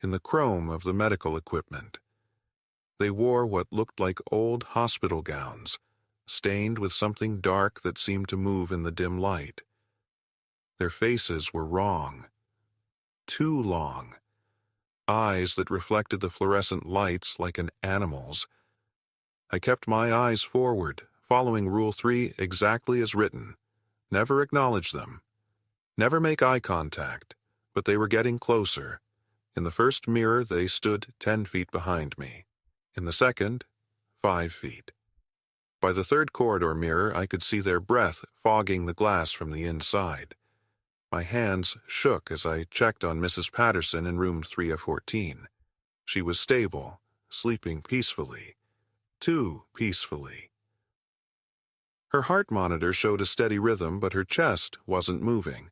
in the chrome of the medical equipment. They wore what looked like old hospital gowns, stained with something dark that seemed to move in the dim light. Their faces were wrong. Too long. Eyes that reflected the fluorescent lights like an animal's. I kept my eyes forward, following Rule 3 exactly as written. Never acknowledge them. Never make eye contact, but they were getting closer. In the first mirror, they stood 10 feet behind me. In the second, 5 feet. By the third corridor mirror, I could see their breath fogging the glass from the inside. My hands shook as I checked on Mrs. Patterson in room 314. She was stable, sleeping peacefully. Too peacefully. Her heart monitor showed a steady rhythm, but her chest wasn't moving.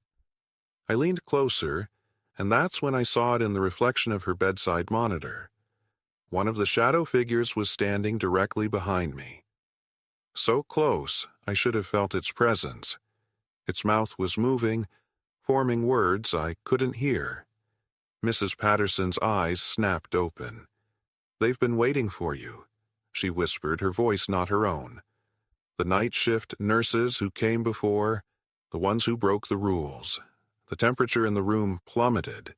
I leaned closer, and that's when I saw it in the reflection of her bedside monitor. One of the shadow figures was standing directly behind me. So close, I should have felt its presence. Its mouth was moving, forming words I couldn't hear. Mrs. Patterson's eyes snapped open. "They've been waiting for you," she whispered, her voice not her own. "The night shift nurses who came before, the ones who broke the rules." The temperature in the room plummeted.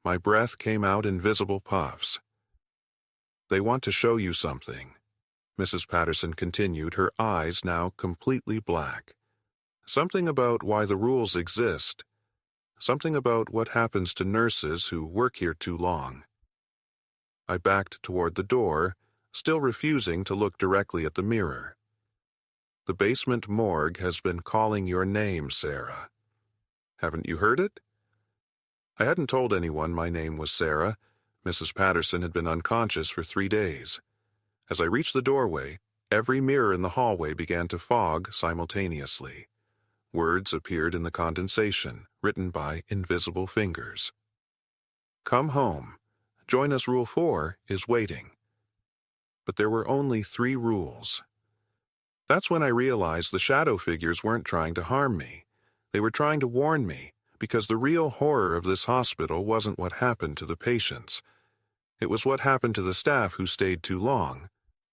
My breath came out in visible puffs. "They want to show you something," Mrs. Patterson continued, her eyes now completely black. "Something about why the rules exist. Something about what happens to nurses who work here too long." I backed toward the door, still refusing to look directly at the mirror. "The basement morgue has been calling your name, Sarah. Haven't you heard it?" I hadn't told anyone my name was Sarah. Mrs. Patterson had been unconscious for 3 days. As I reached the doorway, every mirror in the hallway began to fog simultaneously. Words appeared in the condensation, written by invisible fingers. "Come home. Join us. Rule 4 is waiting." But there were only 3 rules. That's when I realized the shadow figures weren't trying to harm me. They were trying to warn me, because the real horror of this hospital wasn't what happened to the patients. It was what happened to the staff who stayed too long.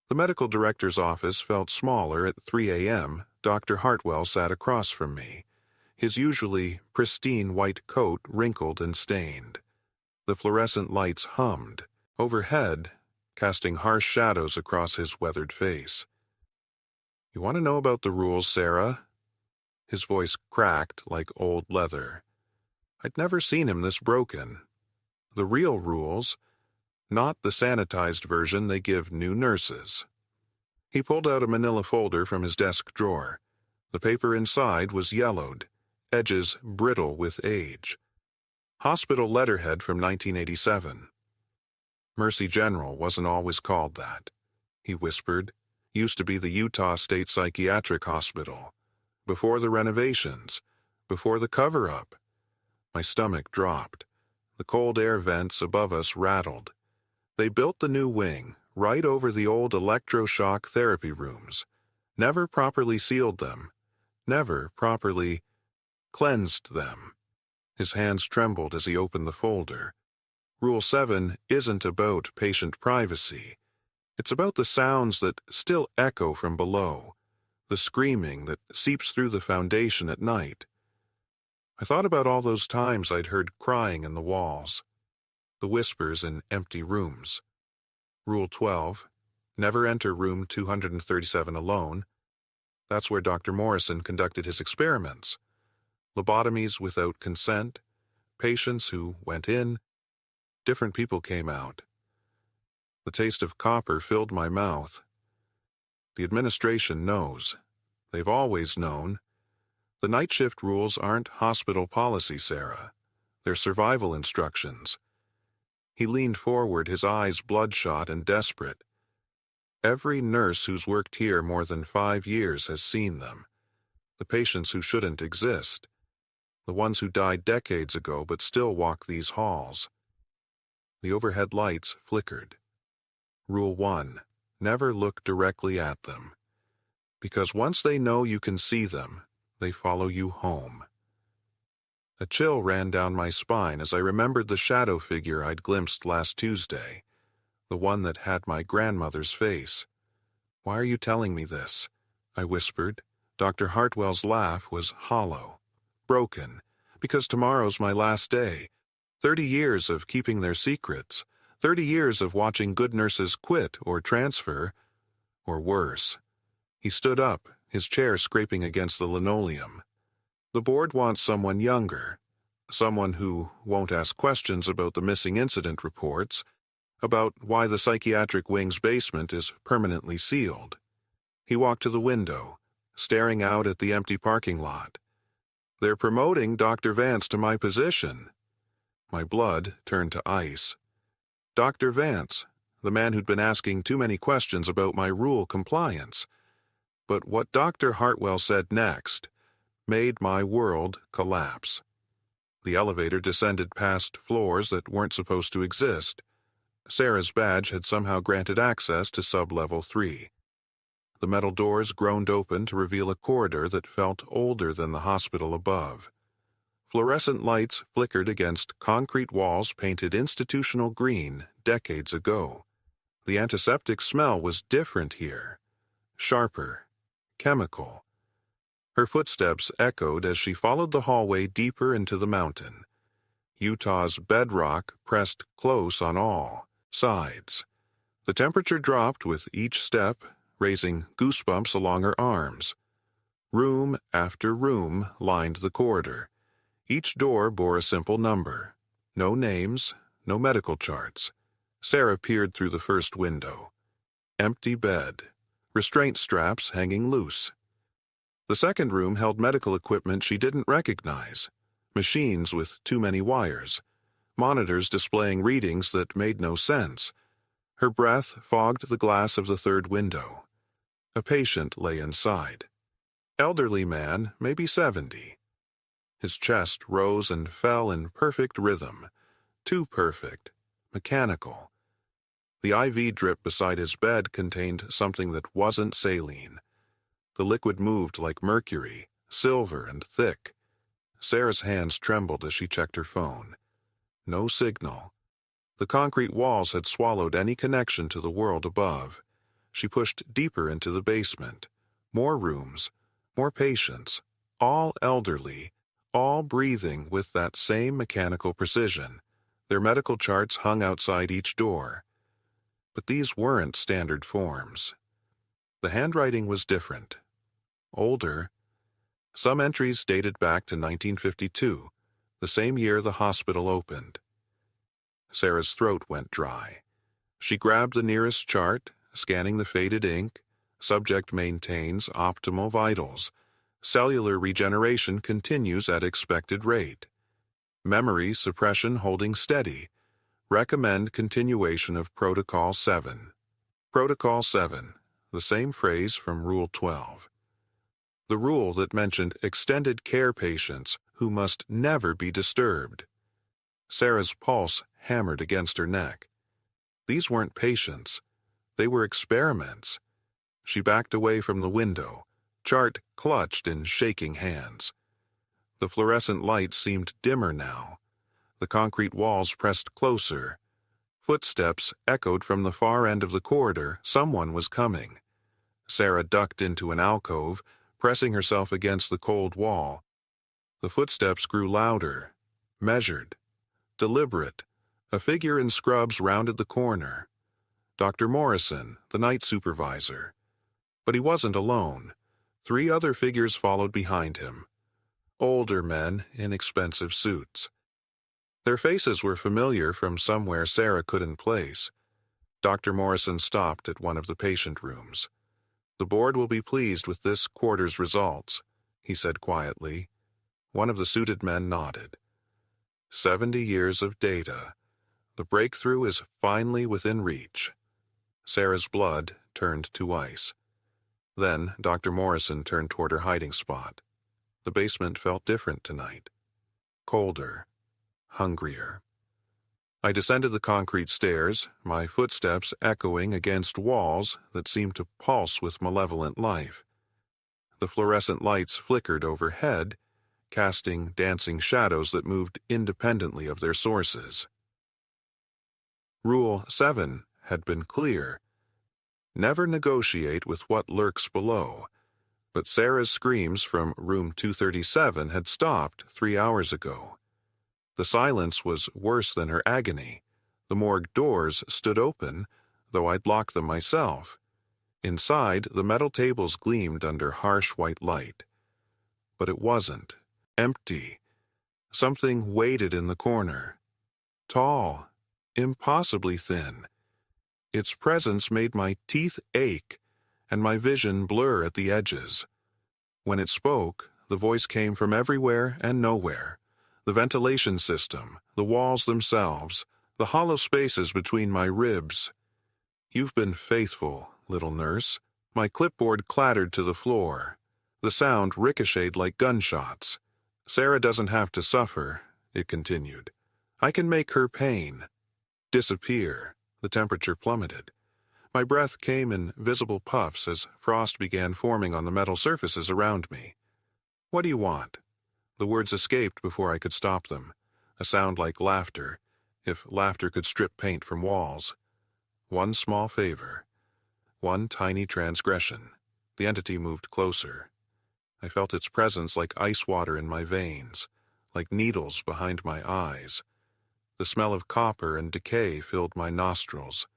The medical director's office felt smaller at 3 a.m. Dr. Hartwell sat across from me, his usually pristine white coat wrinkled and stained. The fluorescent lights hummed overhead, casting harsh shadows across his weathered face. "You want to know about the rules, Sarah?" His voice cracked like old leather. I'd never seen him this broken. The real rules, not the sanitized version they give new nurses. He pulled out a manila folder from his desk drawer. The paper inside was yellowed, edges brittle with age. Hospital letterhead from 1987. "Mercy General wasn't always called that," he whispered. "Used to be the Utah State Psychiatric Hospital. Before the renovations. Before the cover-up." My stomach dropped. The cold air vents above us rattled. They built the new wing, right over the old electroshock therapy rooms. Never properly sealed them. Never properly cleansed them. His hands trembled as he opened the folder. Rule 7 isn't about patient privacy. It's about the sounds that still echo from below, the screaming that seeps through the foundation at night. I thought about all those times I'd heard crying in the walls, the whispers in empty rooms. Rule 12, never enter room 237 alone. That's where Dr. Morrison conducted his experiments. Lobotomies without consent, patients who went in, different people came out. The taste of copper filled my mouth. The administration knows. They've always known. The night shift rules aren't hospital policy, Sarah. They're survival instructions. He leaned forward, his eyes bloodshot and desperate. Every nurse who's worked here more than 5 years has seen them. The patients who shouldn't exist. The ones who died decades ago but still walk these halls. The overhead lights flickered. Rule 1, never look directly at them. Because once they know you can see them, they follow you home. A chill ran down my spine as I remembered the shadow figure I'd glimpsed last Tuesday, the one that had my grandmother's face. "Why are you telling me this?" I whispered. Dr. Hartwell's laugh was hollow, broken, because tomorrow's my last day. 30 years of keeping their secrets, 30 years of watching good nurses quit or transfer, or worse. He stood up, his chair scraping against the linoleum. "The board wants someone younger, someone who won't ask questions about the missing incident reports, about why the psychiatric wing's basement is permanently sealed." He walked to the window, staring out at the empty parking lot. They're promoting Dr. Vance to my position. My blood turned to ice. Dr. Vance, the man who'd been asking too many questions about my rule compliance. But what Dr. Hartwell said next made my world collapse. The elevator descended past floors that weren't supposed to exist. Sarah's badge had somehow granted access to sub-level 3. The metal doors groaned open to reveal a corridor that felt older than the hospital above. Fluorescent lights flickered against concrete walls painted institutional green decades ago. The antiseptic smell was different here. Sharper. Chemical. Her footsteps echoed as she followed the hallway deeper into the mountain. Utah's bedrock pressed close on all sides. The temperature dropped with each step, raising goosebumps along her arms. Room after room lined the corridor. Each door bore a simple number. No names, no medical charts. Sarah peered through the first window. Empty bed. Restraint straps hanging loose. The second room held medical equipment she didn't recognize. Machines with too many wires. Monitors displaying readings that made no sense. Her breath fogged the glass of the third window. A patient lay inside. Elderly man, maybe 70. His chest rose and fell in perfect rhythm. Too perfect. Mechanical. The IV drip beside his bed contained something that wasn't saline. The liquid moved like mercury, silver and thick. Sarah's hands trembled as she checked her phone. No signal. The concrete walls had swallowed any connection to the world above. She pushed deeper into the basement. More rooms, more patients, all elderly, all breathing with that same mechanical precision. Their medical charts hung outside each door. But these weren't standard forms. The handwriting was different. Older. Some entries dated back to 1952, the same year the hospital opened. Sarah's throat went dry. She grabbed the nearest chart, scanning the faded ink. Subject maintains optimal vitals. Cellular regeneration continues at expected rate. Memory suppression holding steady. Recommend continuation of Protocol 7. Protocol 7, the same phrase from Rule 12. The rule that mentioned extended care patients who must never be disturbed. Sarah's pulse hammered against her neck. These weren't patients. They were experiments. She backed away from the window, chart clutched in shaking hands. The fluorescent light seemed dimmer now. The concrete walls pressed closer. Footsteps echoed from the far end of the corridor. Someone was coming. Sarah ducked into an alcove, pressing herself against the cold wall. The footsteps grew louder, measured, deliberate. A figure in scrubs rounded the corner. Dr. Morrison, the night supervisor. But he wasn't alone. 3 other figures followed behind him. Older men in expensive suits. Their faces were familiar from somewhere Sarah couldn't place. Dr. Morrison stopped at one of the patient rooms. "The board will be pleased with this quarter's results," he said quietly. One of the suited men nodded. 70 years of data. The breakthrough is finally within reach. Sarah's blood turned to ice. Then Dr. Morrison turned toward her hiding spot. The basement felt different tonight. Colder. Hungrier. I descended the concrete stairs, my footsteps echoing against walls that seemed to pulse with malevolent life. The fluorescent lights flickered overhead, casting dancing shadows that moved independently of their sources. Rule 7 had been clear. Never negotiate with what lurks below. But Sarah's screams from room 237 had stopped 3 hours ago. The silence was worse than her agony. The morgue doors stood open, though I'd locked them myself. Inside, the metal tables gleamed under harsh white light. But it wasn't. Empty. Something waited in the corner. Tall. Impossibly thin. Its presence made my teeth ache, and my vision blur at the edges. When it spoke, the voice came from everywhere and nowhere. The ventilation system, the walls themselves, the hollow spaces between my ribs. "You've been faithful, little nurse." My clipboard clattered to the floor. The sound ricocheted like gunshots. "Sarah doesn't have to suffer," it continued. "I can make her pain disappear." The temperature plummeted. My breath came in visible puffs as frost began forming on the metal surfaces around me. "What do you want?" The words escaped before I could stop them. A sound like laughter, if laughter could strip paint from walls. "One small favor. One tiny transgression." The entity moved closer. I felt its presence like ice water in my veins, like needles behind my eyes. The smell of copper and decay filled my nostrils.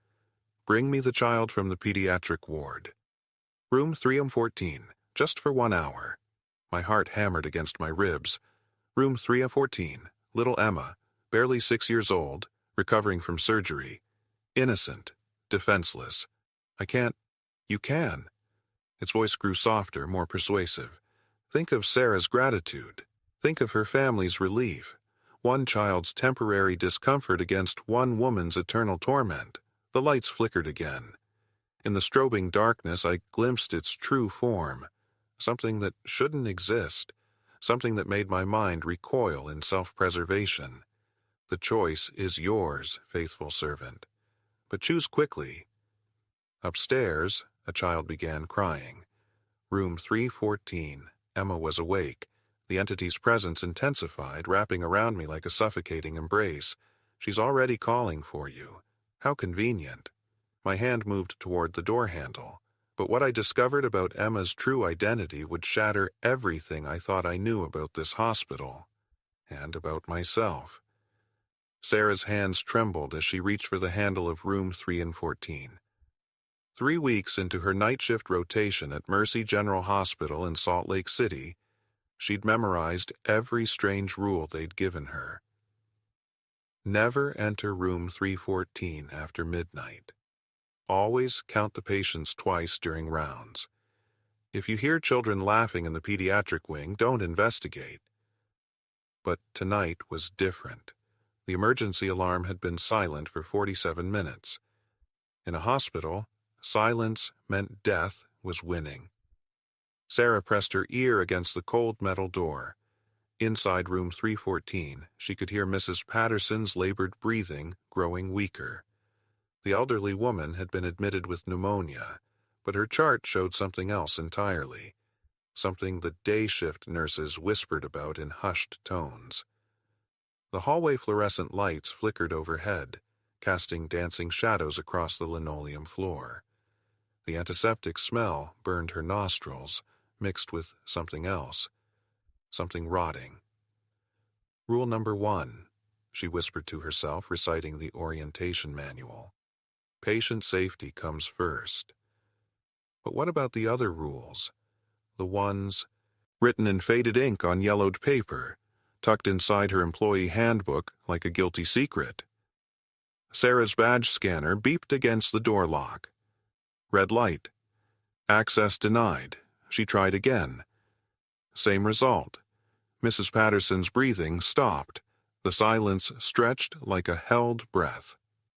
"Bring me the child from the pediatric ward. Room 314, just for 1 hour." My heart hammered against my ribs. "Room 314, little Emma, barely 6 years old, recovering from surgery. Innocent, defenseless. I can't." "You can." Its voice grew softer, more persuasive. "Think of Sarah's gratitude. Think of her family's relief. One child's temporary discomfort against one woman's eternal torment." The lights flickered again. In the strobing darkness, I glimpsed its true form. Something that shouldn't exist. Something that made my mind recoil in self-preservation. "The choice is yours, faithful servant. But choose quickly." Upstairs, a child began crying. Room 314. Emma was awake. The entity's presence intensified, wrapping around me like a suffocating embrace. "She's already calling for you." How convenient. My hand moved toward the door handle. But what I discovered about Emma's true identity would shatter everything I thought I knew about this hospital. And about myself. Sarah's hands trembled as she reached for the handle of room 314. 3 weeks into her night shift rotation at Mercy General Hospital in Salt Lake City, she'd memorized every strange rule they'd given her. Never enter room 314 after midnight. Always count the patients twice during rounds. If you hear children laughing in the pediatric wing, don't investigate. But tonight was different. The emergency alarm had been silent for 47 minutes. In a hospital, silence meant death was winning. Sarah pressed her ear against the cold metal door. Inside room 314, she could hear Mrs. Patterson's labored breathing growing weaker. The elderly woman had been admitted with pneumonia, but her chart showed something else entirely, something the day shift nurses whispered about in hushed tones. The hallway fluorescent lights flickered overhead, casting dancing shadows across the linoleum floor. The antiseptic smell burned her nostrils, mixed with something else, something rotting. "Rule number 1, she whispered to herself, reciting the orientation manual. "Patient safety comes first." But what about the other rules? The ones written in faded ink on yellowed paper, tucked inside her employee handbook like a guilty secret. Sarah's badge scanner beeped against the door lock. Red light. Access denied. She tried again. Same result. Mrs. Patterson's breathing stopped. The silence stretched like a held breath.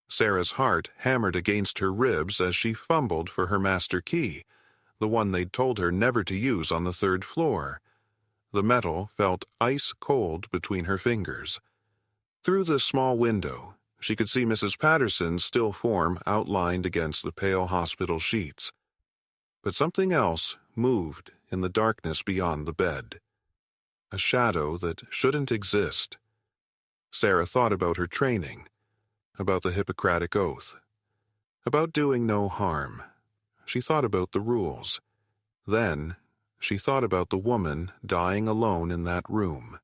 Sarah's heart hammered against her ribs as she fumbled for her master key, the one they'd told her never to use on the 3rd floor. The metal felt ice cold between her fingers. Through the small window, she could see Mrs. Patterson's still form outlined against the pale hospital sheets. But something else moved in the darkness beyond the bed. A shadow that shouldn't exist. Sarah thought about her training, about the Hippocratic Oath, about doing no harm. She thought about the rules. Then, she thought about the woman dying alone in that room.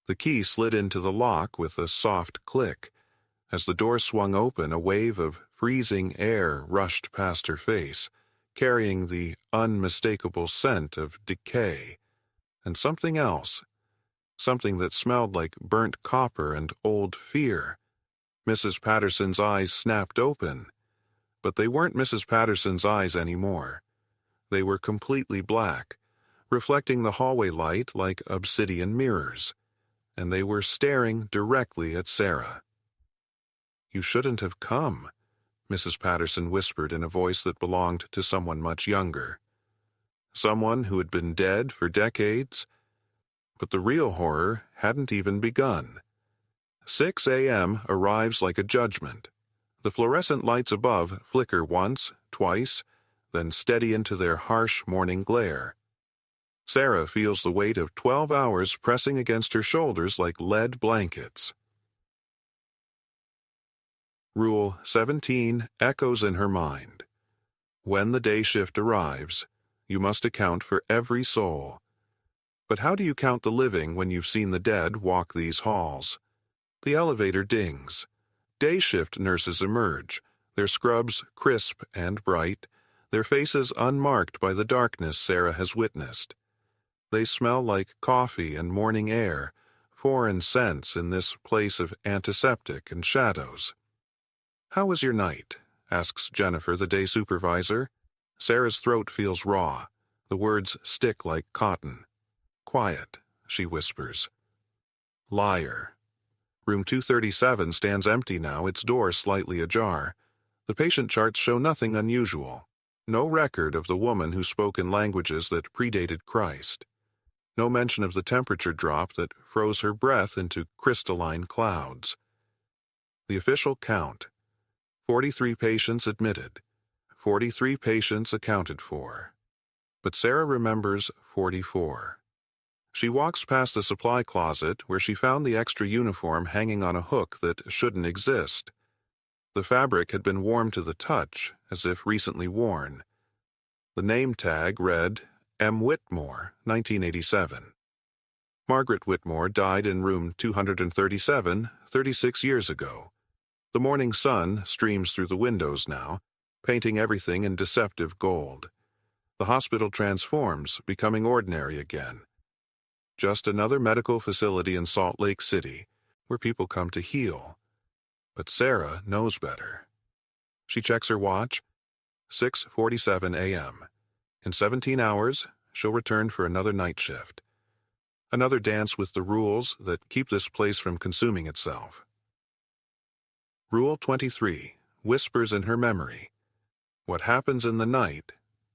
The key slid into the lock with a soft click. As the door swung open, a wave of freezing air rushed past her face, carrying the unmistakable scent of decay. And something else, something that smelled like burnt copper and old fear. Mrs. Patterson's eyes snapped open, but they weren't Mrs. Patterson's eyes anymore. They were completely black, reflecting the hallway light like obsidian mirrors, and they were staring directly at Sarah. "You shouldn't have come," Mrs. Patterson whispered in a voice that belonged to someone much younger. Someone who had been dead for decades. But the real horror hadn't even begun. 6 a.m. arrives like a judgment. The fluorescent lights above flicker once, twice, then steady into their harsh morning glare. Sarah feels the weight of 12 hours pressing against her shoulders like lead blankets. Rule 17 echoes in her mind. When the day shift arrives, you must account for every soul. But how do you count the living when you've seen the dead walk these halls? The elevator dings. Day shift nurses emerge, their scrubs crisp and bright, their faces unmarked by the darkness Sarah has witnessed. They smell like coffee and morning air, foreign scents in this place of antiseptic and shadows. "How was your night?" asks Jennifer, the day supervisor. Sarah's throat feels raw. The words stick like cotton. "Quiet," she whispers. Liar. Room 237 stands empty now, its door slightly ajar. The patient charts show nothing unusual. No record of the woman who spoke in languages that predated Christ. No mention of the temperature drop that froze her breath into crystalline clouds. The official count: 43 patients admitted, 43 patients accounted for. But Sarah remembers 44. She walks past the supply closet where she found the extra uniform hanging on a hook that shouldn't exist. The fabric had been warm to the touch, as if recently worn. The name tag read, M. Whitmore, 1987. Margaret Whitmore died in room 237, 36 years ago. The morning sun streams through the windows now, painting everything in deceptive gold. The hospital transforms, becoming ordinary again. Just another medical facility in Salt Lake City, where people come to heal. But Sarah knows better. She checks her watch. 6:47 a.m. In 17 hours, she'll return for another night shift. Another dance with the rules that keep this place from consuming itself. Rule 23, whispers in her memory. What happens in the night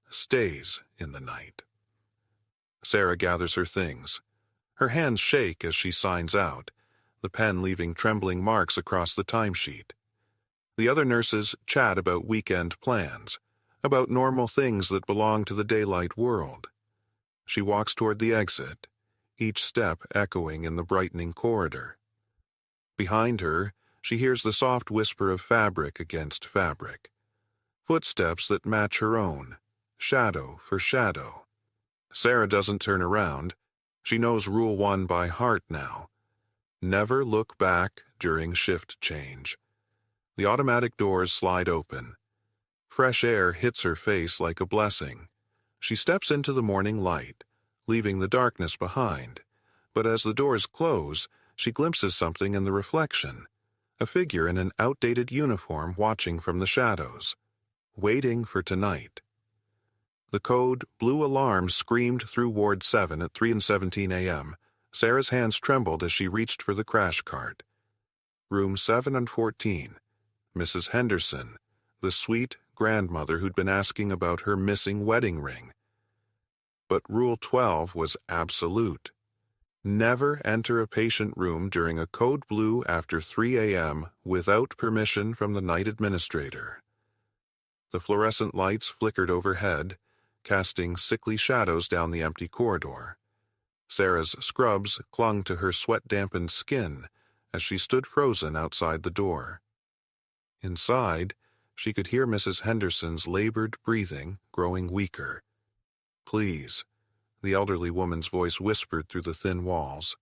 stays in the night. Sarah gathers her things. Her hands shake as she signs out, the pen leaving trembling marks across the timesheet. The other nurses chat about weekend plans, about normal things that belong to the daylight world. She walks toward the exit, each step echoing in the brightening corridor. Behind her, she hears the soft whisper of fabric against fabric. Footsteps that match her own, shadow for shadow. Sarah doesn't turn around. She knows Rule 1 by heart now. Never look back during shift change. The automatic doors slide open. Fresh air hits her face like a blessing. She steps into the morning light, leaving the darkness behind. But as the doors close, she glimpses something in the reflection. A figure in an outdated uniform watching from the shadows. Waiting for tonight. The code blue alarm screamed through Ward 7 at 3:17 a.m. Sarah's hands trembled as she reached for the crash cart. Room 7 and 14. Mrs. Henderson, the sweet grandmother who'd been asking about her missing wedding ring. But Rule 12 was absolute. Never enter a patient room during a code blue after 3 a.m. without permission from the night administrator. The fluorescent lights flickered overhead, casting sickly shadows down the empty corridor. Sarah's scrubs clung to her sweat-dampened skin as she stood frozen outside the door. Inside, she could hear Mrs. Henderson's labored breathing growing weaker. "Please," the elderly woman's voice whispered through the thin walls.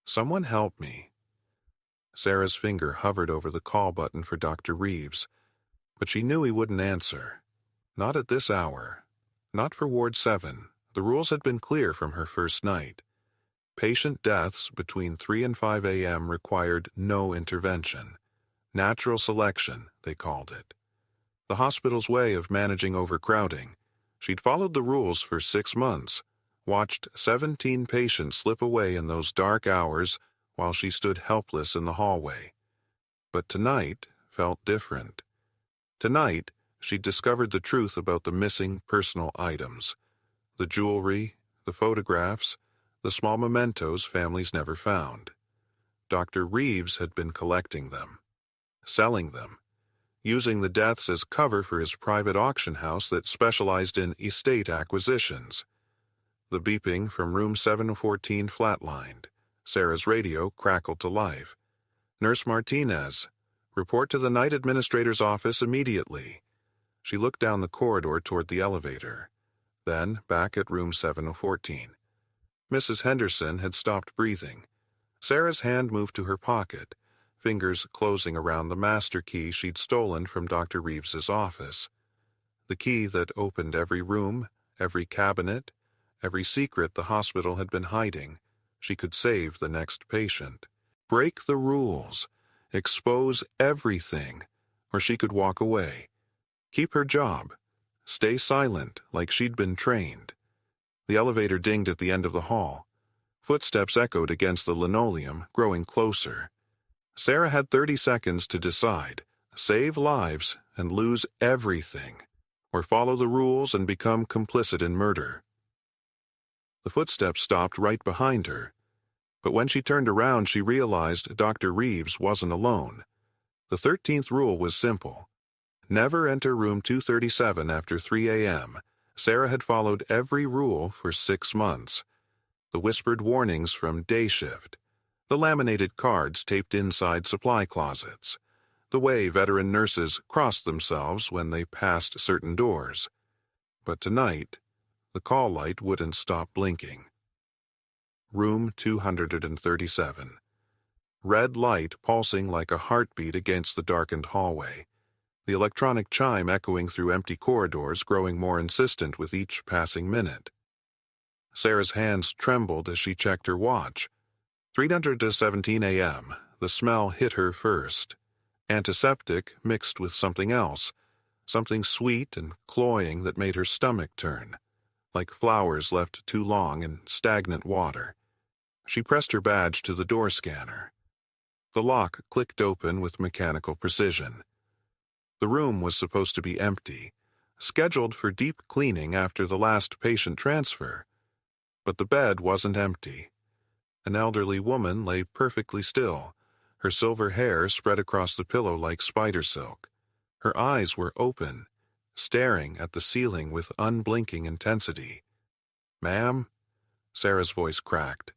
"Someone help me." Sarah's finger hovered over the call button for Dr. Reeves, but she knew he wouldn't answer. Not at this hour. Not for Ward 7. The rules had been clear from her first night. Patient deaths between 3 and 5 a.m. required no intervention. Natural selection, they called it. The hospital's way of managing overcrowding. She'd followed the rules for 6 months, watched 17 patients slip away in those dark hours while she stood helpless in the hallway. But tonight felt different. Tonight, she'd discovered the truth about the missing personal items. The jewelry, the photographs, the small mementos families never found. Dr. Reeves had been collecting them, selling them, using the deaths as cover for his private auction house that specialized in estate acquisitions. The beeping from room 714 flatlined. Sarah's radio crackled to life. "Nurse Martinez, report to the night administrator's office immediately." She looked down the corridor toward the elevator, then back at room 714. Mrs. Henderson had stopped breathing. Sarah's hand moved to her pocket, fingers closing around the master key she'd stolen from Dr. Reeves's office. The key that opened every room, every cabinet, every secret the hospital had been hiding. She could save the next patient. Break the rules. Expose everything. Or she could walk away. Keep her job. Stay silent like she'd been trained. The elevator dinged at the end of the hall. Footsteps echoed against the linoleum, growing closer. Sarah had 30 seconds to decide. Save lives and lose everything, or follow the rules and become complicit in murder. The footsteps stopped right behind her, but when she turned around she realized Dr. Reeves wasn't alone. The 13th rule was simple. Never enter room 237 after 3 a.m. Sarah had followed every rule for 6 months. The whispered warnings from day shift, the laminated cards taped inside supply closets, the way veteran nurses crossed themselves when they passed certain doors. But tonight, the call light wouldn't stop blinking. Room 237. Red light pulsing like a heartbeat against the darkened hallway. The electronic chime echoing through empty corridors, growing more insistent with each passing minute. Sarah's hands trembled as she checked her watch. 3:17 a.m. The smell hit her first. Antiseptic mixed with something else, something sweet and cloying that made her stomach turn, like flowers left too long in stagnant water. She pressed her badge to the door scanner. The lock clicked open with mechanical precision. The room was supposed to be empty, scheduled for deep cleaning after the last patient transfer. But the bed wasn't empty. An elderly woman lay perfectly still, her silver hair spread across the pillow like spider silk. Her eyes were open, staring at the ceiling with unblinking intensity. "Ma'am?" Sarah's voice cracked.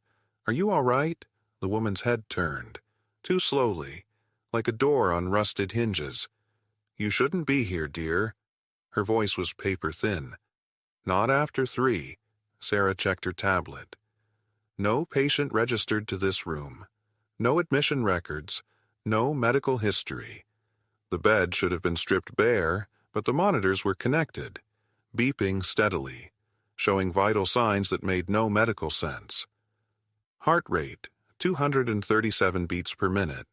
"Are you all right?" The woman's head turned, too slowly, like a door on rusted hinges. "You shouldn't be here, dear." Her voice was paper-thin. "Not after 3. Sarah checked her tablet. No patient registered to this room. No admission records. No medical history. The bed should have been stripped bare, but the monitors were connected, beeping steadily, showing vital signs that made no medical sense. Heart rate, 237 beats per minute.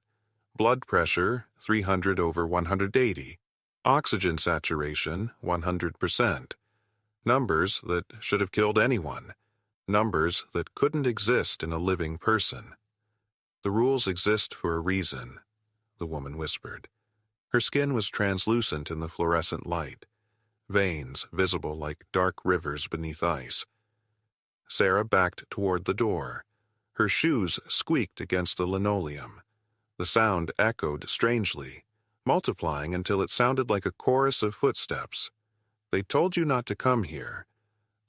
Blood pressure, 300/180. Oxygen saturation, 100%. Numbers that should have killed anyone. Numbers that couldn't exist in a living person. "The rules exist for a reason," the woman whispered. Her skin was translucent in the fluorescent light, veins visible like dark rivers beneath ice. Sarah backed toward the door. Her shoes squeaked against the linoleum. The sound echoed strangely, multiplying until it sounded like a chorus of footsteps. "They told you not to come here.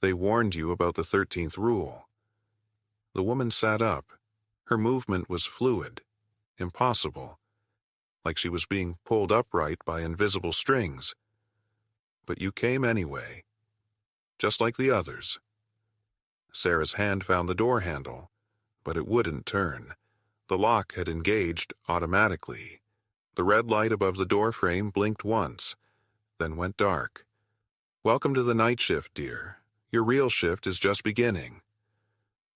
They warned you about the 13th rule." The woman sat up. Her movement was fluid, impossible, like she was being pulled upright by invisible strings. "But you came anyway, just like the others." Sarah's hand found the door handle, but it wouldn't turn. The lock had engaged automatically. The red light above the door frame blinked once, then went dark. "Welcome to the night shift, dear. Your real shift is just beginning."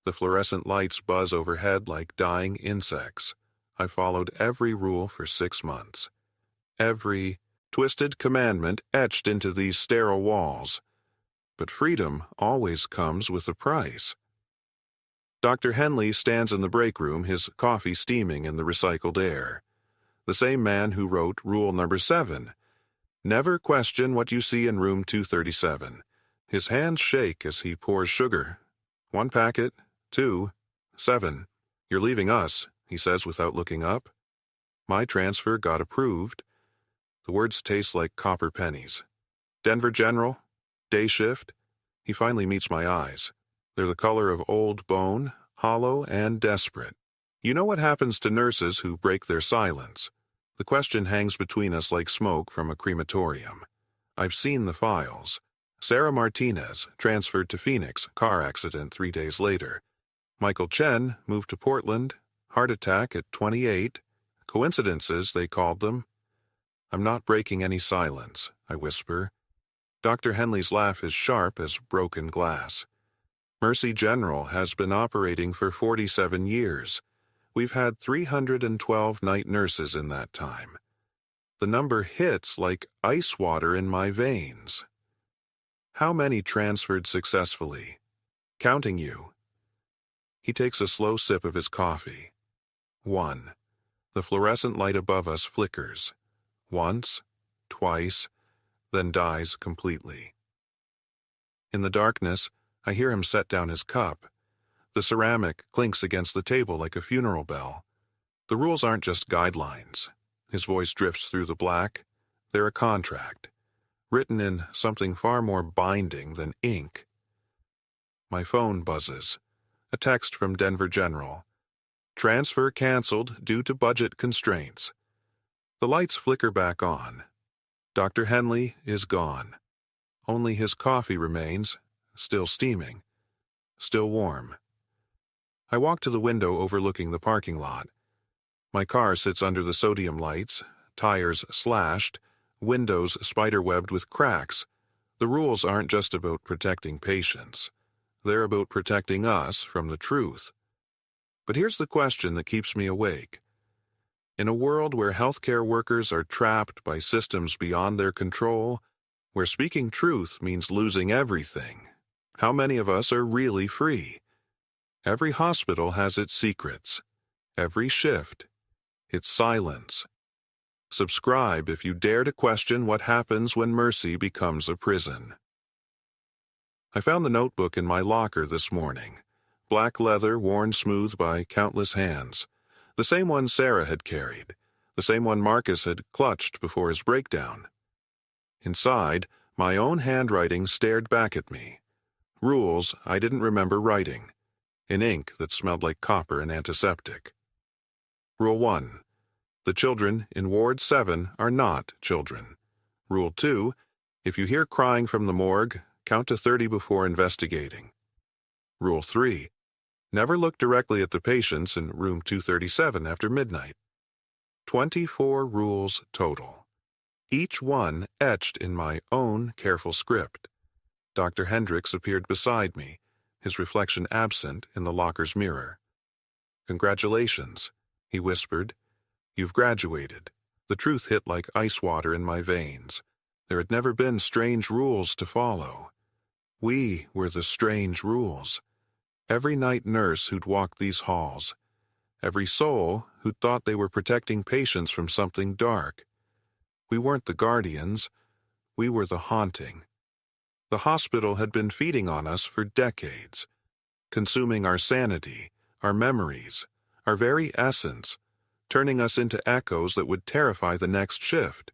The fluorescent lights buzz overhead like dying insects. I followed every rule for 6 months. Every twisted commandment etched into these sterile walls. but freedom always comes with a price. Dr. Henley stands in the break room, his coffee steaming in the recycled air. The same man who wrote Rule number 7. Never question what you see in room 237. His hands shake as he pours sugar. 1 packet, 2, 7. You're leaving us, he says without looking up. My transfer got approved. The words taste like copper pennies. Denver General, day shift. He finally meets my eyes. They're the color of old bone, hollow and desperate. You know what happens to nurses who break their silence? The question hangs between us like smoke from a crematorium. I've seen the files. Sarah Martinez, transferred to Phoenix, car accident 3 days later. Michael Chen, moved to Portland, heart attack at 28. Coincidences, they called them. I'm not breaking any silence, I whisper. Dr. Henley's laugh is sharp as broken glass. Mercy General has been operating for 47 years. We've had 312 night nurses in that time. The number hits like ice water in my veins. How many transferred successfully? Counting you. He takes a slow sip of his coffee. 1. The fluorescent light above us flickers. Once, twice, then dies completely. In the darkness, I hear him set down his cup. The ceramic clinks against the table like a funeral bell. The rules aren't just guidelines. His voice drifts through the black. They're a contract, written in something far more binding than ink. My phone buzzes. A text from Denver General. Transfer canceled due to budget constraints. The lights flicker back on. Dr. Henley is gone. Only his coffee remains, still steaming, still warm. I walk to the window overlooking the parking lot. My car sits under the sodium lights, tires slashed, windows spiderwebbed with cracks. The rules aren't just about protecting patients. They're about protecting us from the truth. But here's the question that keeps me awake. In a world where healthcare workers are trapped by systems beyond their control, where speaking truth means losing everything, how many of us are really free? Every hospital has its secrets. Every shift, its silence. Subscribe if you dare to question what happens when mercy becomes a prison. I found the notebook in my locker this morning. Black leather worn smooth by countless hands. The same one Sarah had carried. The same one Marcus had clutched before his breakdown. Inside, my own handwriting stared back at me. Rules I didn't remember writing. In ink that smelled like copper and antiseptic. Rule 1. The children in Ward 7 are not children. Rule 2. If you hear crying from the morgue, count to 30 before investigating. Rule 3. Never look directly at the patients in room 237 after midnight. 24 rules total. Each one etched in my own careful script. Dr. Hendricks appeared beside me, his reflection absent in the locker's mirror. Congratulations, he whispered. You've graduated. The truth hit like ice water in my veins. There had never been strange rules to follow. We were the strange rules. Every night nurse who'd walked these halls. Every soul who'd thought they were protecting patients from something dark. We weren't the guardians. We were the haunting. The hospital had been feeding on us for decades, consuming our sanity, our memories, our very essence, turning us into echoes that would terrify the next shift.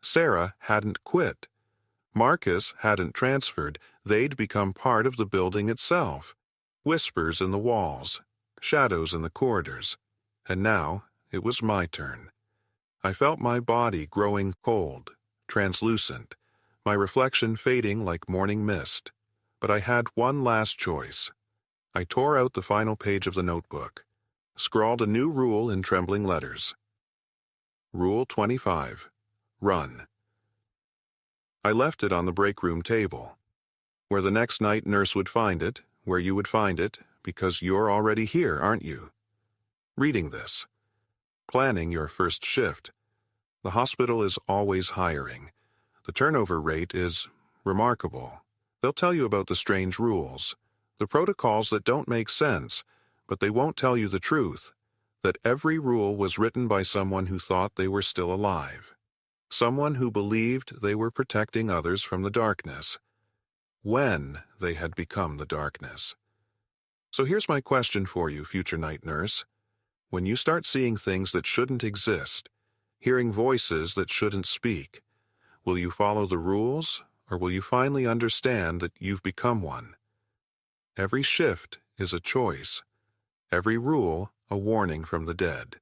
Sarah hadn't quit. Marcus hadn't transferred. They'd become part of the building itself. Whispers in the walls, shadows in the corridors. And now it was my turn. I felt my body growing cold, translucent, my reflection fading like morning mist. But I had one last choice. I tore out the final page of the notebook, scrawled a new rule in trembling letters. Rule 25. Run. I left it on the break room table, where the next night nurse would find it, where you would find it, because you're already here, aren't you? Reading this. Planning your first shift. The hospital is always hiring. The turnover rate is remarkable. They'll tell you about the strange rules, the protocols that don't make sense, but they won't tell you the truth, that every rule was written by someone who thought they were still alive, someone who believed they were protecting others from the darkness, when they had become the darkness. So here's my question for you, future night nurse. When you start seeing things that shouldn't exist, hearing voices that shouldn't speak, will you follow the rules, or will you finally understand that you've become one? Every shift is a choice. Every rule, a warning from the dead.